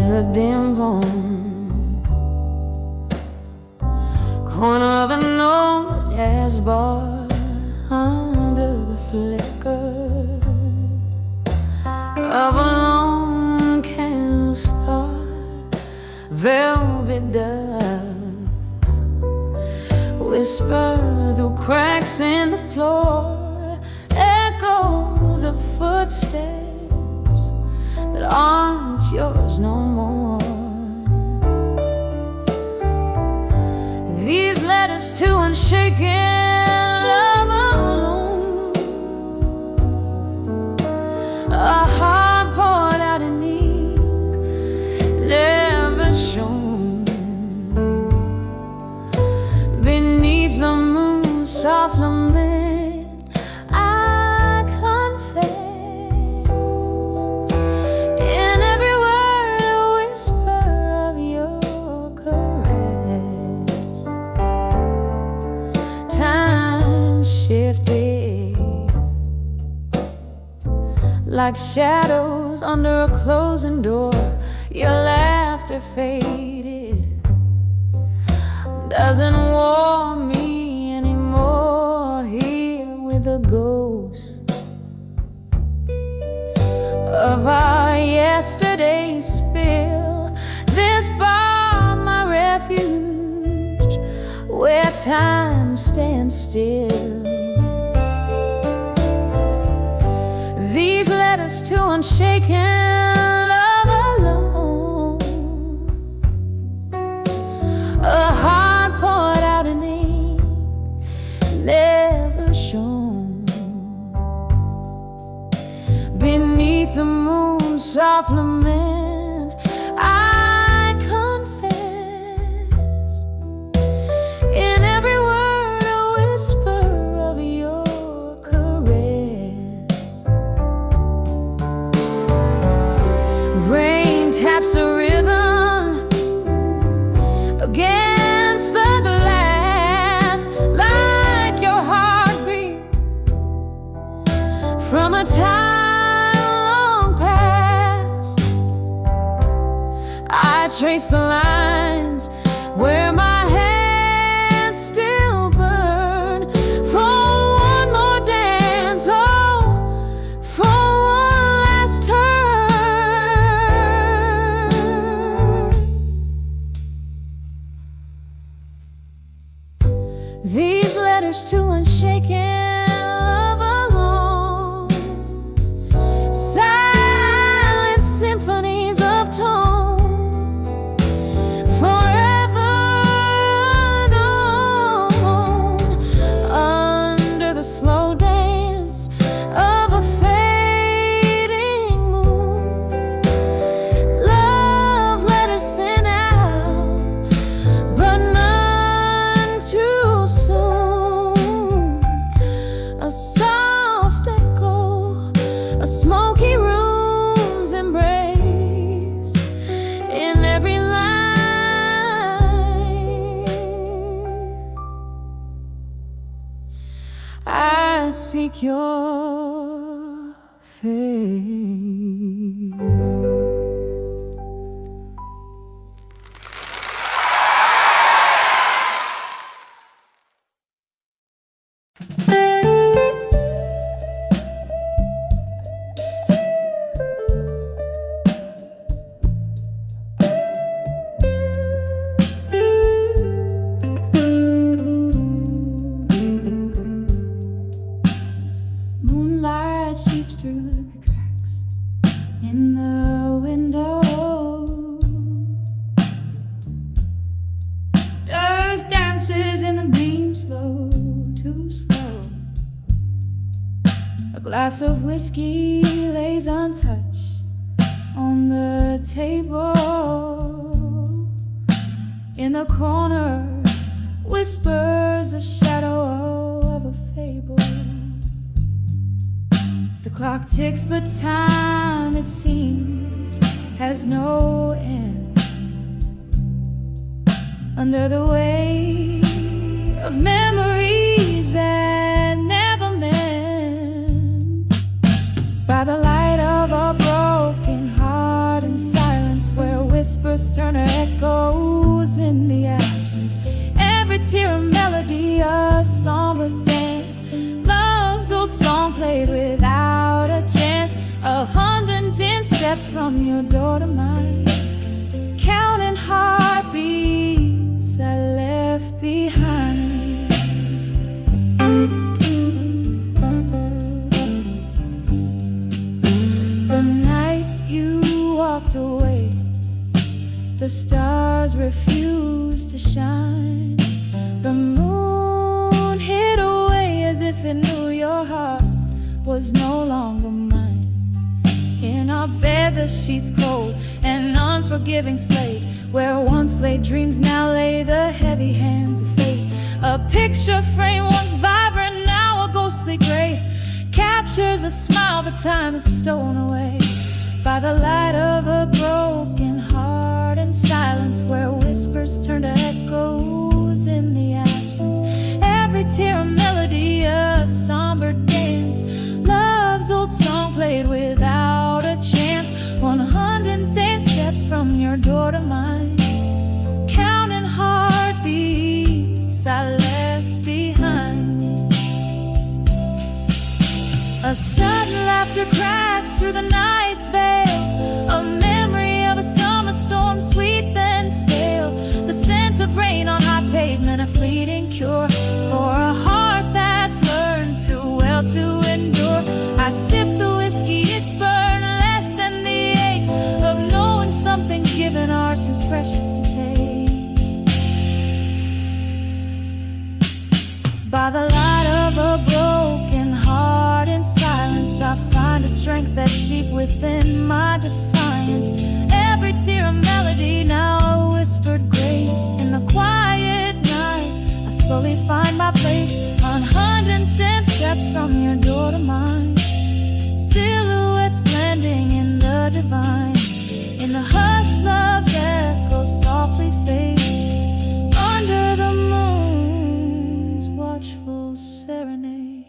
The dim home corner of an old jazz bar, under the flicker of a lone candle star, velvet dust whisper through cracks in the floor, echoes of footsteps that aren't yours no more. These letters to unshaken love alone, a heart poured out in ink, never shown. Beneath the moon's soft lament, I confess, in every word a whisper of your caress. Time shifted like shadows under a closing door. Your laughter faded, doesn't warm me anymore. Here with the ghost of our yesterday spill, this bar my refuge, where time stands still. These letters to unshaken love alone, a heart poured out in ink, never shown. Beneath the moon's soft lament, I confess, in every word a whisper of trace the lines where my hands still burn for one more dance, oh, for one last turn. These letters to Unshaken, love alone, silent symphonies of tone, forever unknown, under the slow dance of a fading moon. Love letters sent out, but none too soon. A soft echo, a smoky room's embrace in every line. I seek your face. Moonlight seeps through the cracks in the window. Dust dances in the beam, slow, too slow. A glass of whiskey lays untouched on the table. In the corner whispers a shadow of a fable. The clock ticks, but time, it seems, has no end. Under the weight of memories that never mend, by the light of a broken heart in silence, where whispers turn to echoes in the absence. Every tear a melody, a somber dance, love's old song played without a chance. 110 steps from your door to mine, counting heartbeats I left behind. The night you walked away, the stars refused to shine. The moon hid away as if it knew your heart was no longer mine. In our bed the sheets cold, an unforgiving slate, where once lay dreams, now lay the heavy hands of fate. A picture frame once vibrant, now a ghostly gray, captures a smile the time has stolen away. By the light of a broken heart in silence, where whispers turn to echoes in the absence. Every tear a melody, a somber dance, love's old song played without a chance. 110 steps from your door to mine, counting heartbeats I left behind. A sudden laughter cracks through the night's veil, a memory of a summer storm, sweet then stale. The scent of rain on hot pavement, a fleeting cure for a heart that's learned too well to endure. I sip the whiskey, it's burned less than the ache of knowing something given are too precious to take. By the light of a broken heart in silence, I find a strength that's deep within my defiance. Every tear a melody, now a whispered grace. In the quiet night, I slowly find my place. 110 steps from your door to mine, silhouettes blending in the divine. In the hush, love's echo softly fades under the moon's watchful serenade.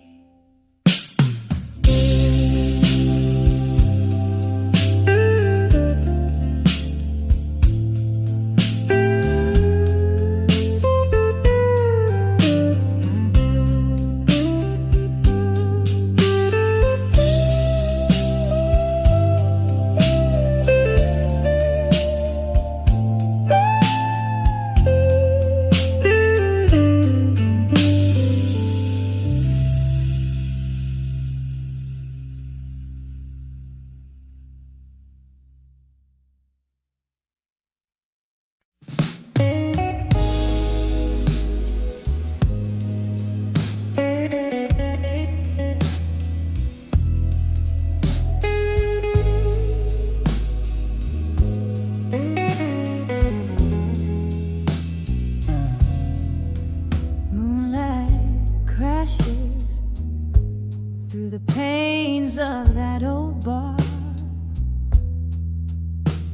ashes through the panes of that old bar.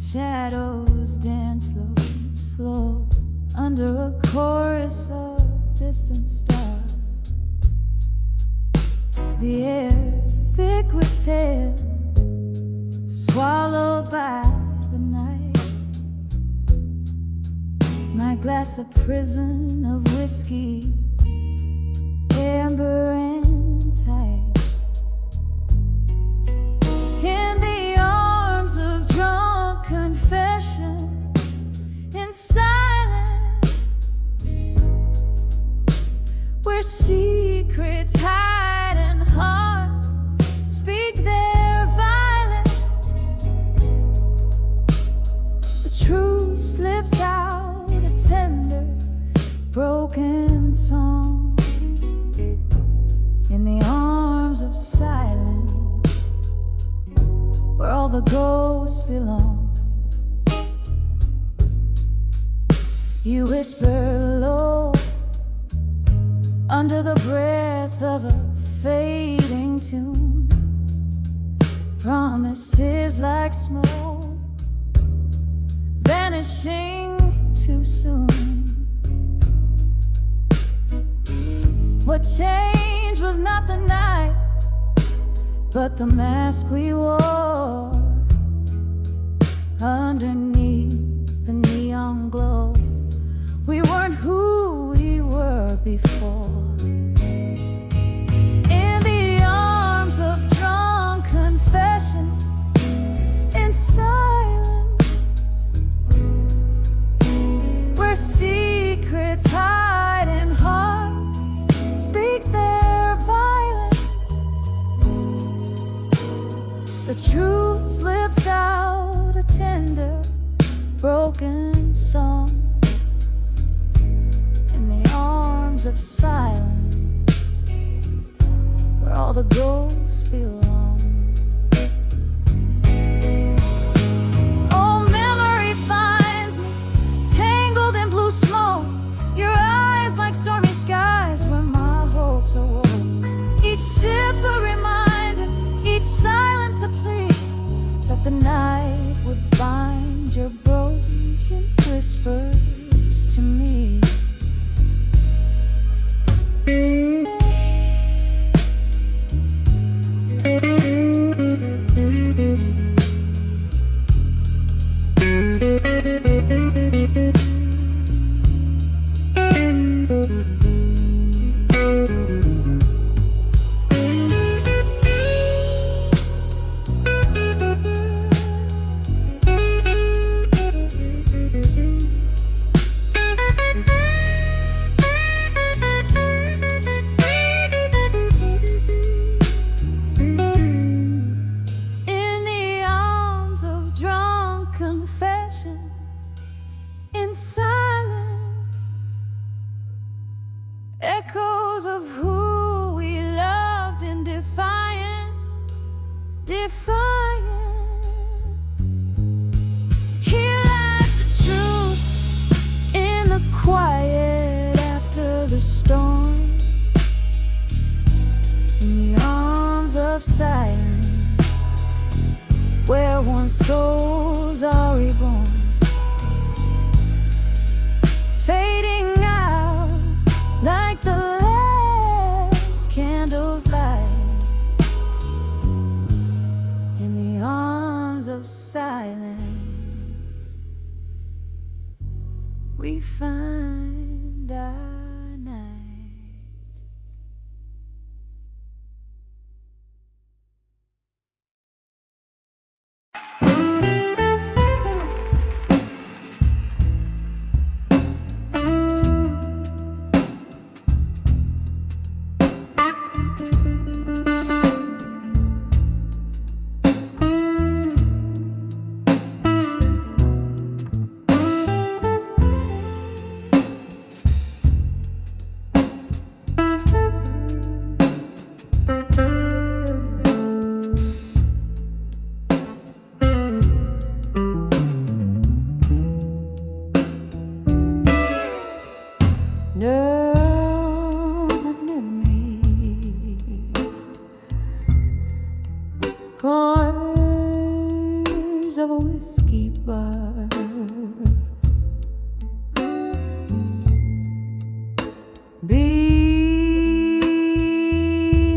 Shadows dance slow and slow under a chorus of distant stars. The air's thick with tales swallowed by the night. My glass a prison of whiskey, amber and tight. In the arms of drunk confessions, in silence, where secrets hide and hearts speak their violence. The truth slips out, a tender, broken song, in the arms of silence, where all the ghosts belong. You whisper low under the breath of a fading tune, promises like smoke vanishing too soon. What changed was not the night, but the mask we wore underneath the neon glow. We weren't who we were before. In the arms of drunk confessions, in silence, where secrets hide and hearts speak their violence. The truth slips out, a tender, broken song, in the arms of silence, where all the ghosts belong. Oh, memory finds me tangled in blue smoke, your eyes like stormy skies where my hopes awoke. Each sip a reminder, each silence a plea, that the night would bind your broken whispers to me. Echoes of who we loved in defiance. Here lies the truth in the quiet after the storm, in the arms of silence, where one's souls are reborn, fading out like the last candle's light. In the arms of silence, we find our night. Been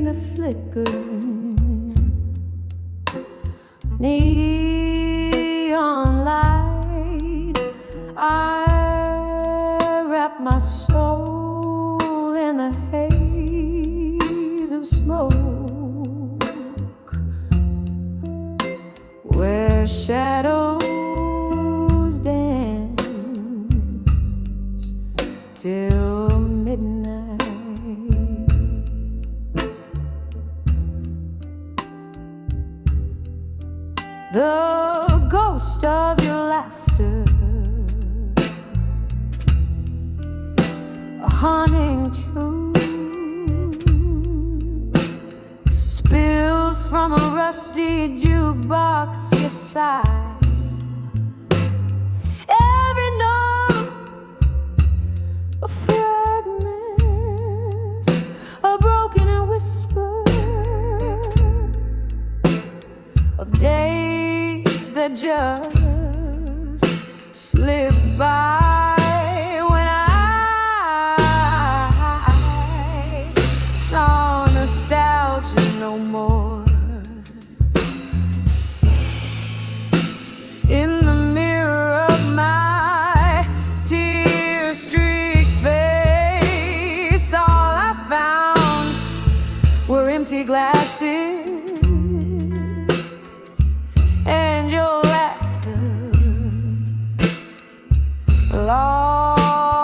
a flickering neon light. I wrap my soul in the haze of smoke, where shadows dance till midnight. The ghost of your laughter, a haunting tune, spills from a rusty jukebox you sigh. Every note a fragment, a broken whisper of days that just slip by. When I saw nostalgia no more in the mirror of my tear-streaked face, all I found were empty glasses and your laughter, lost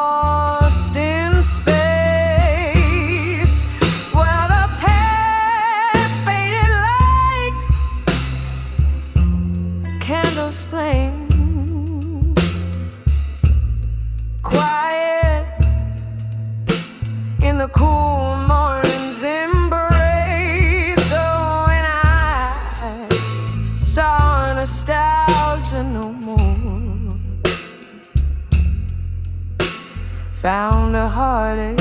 in space, where the past faded like candles flame, quiet in the cool morning's embrace. So when I saw nostalgia no more, found a heartache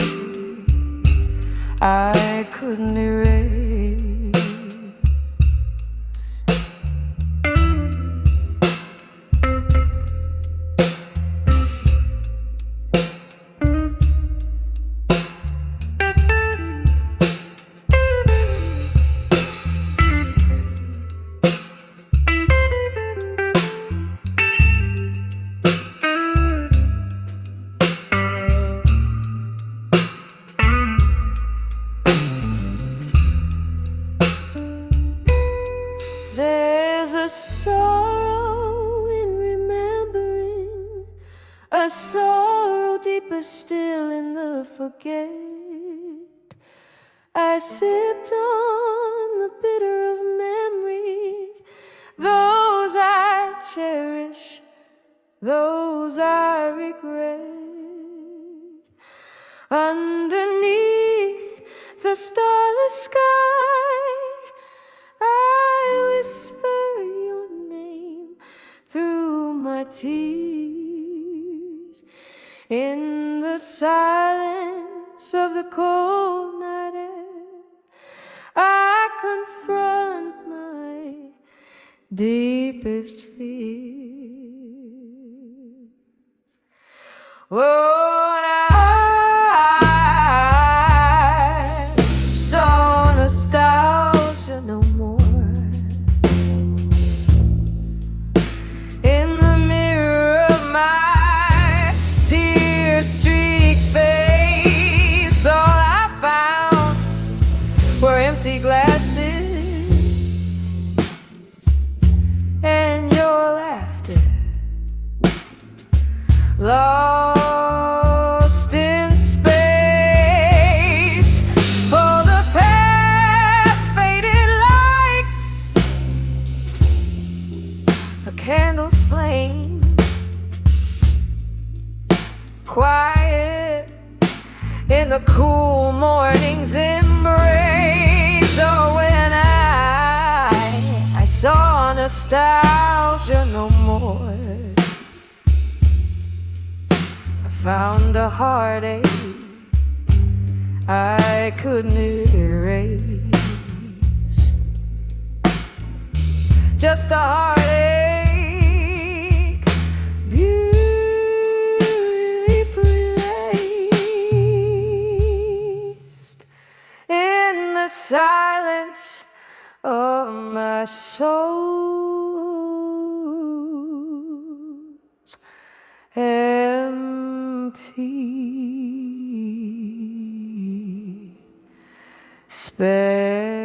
I couldn't erase. There's a sorrow in remembering, a sorrow deeper still in the forget. I sipped on the bitter of memories, those I cherish, those I regret. Underneath the starless sky, I whisper your name through my tears. In the silence of the cold night air, I confront my deepest fears. When I saw nostalgia no more in the mirror of my tear-streaked face, all I found were empty glasses and your laughter, lost in space. For the past faded like a candle's flame, quiet in the cool morning's embrace. Oh, when I saw nostalgia no more, I found a heartache I couldn't erase. Just a heartache, beautifully silence of my soul's empty space.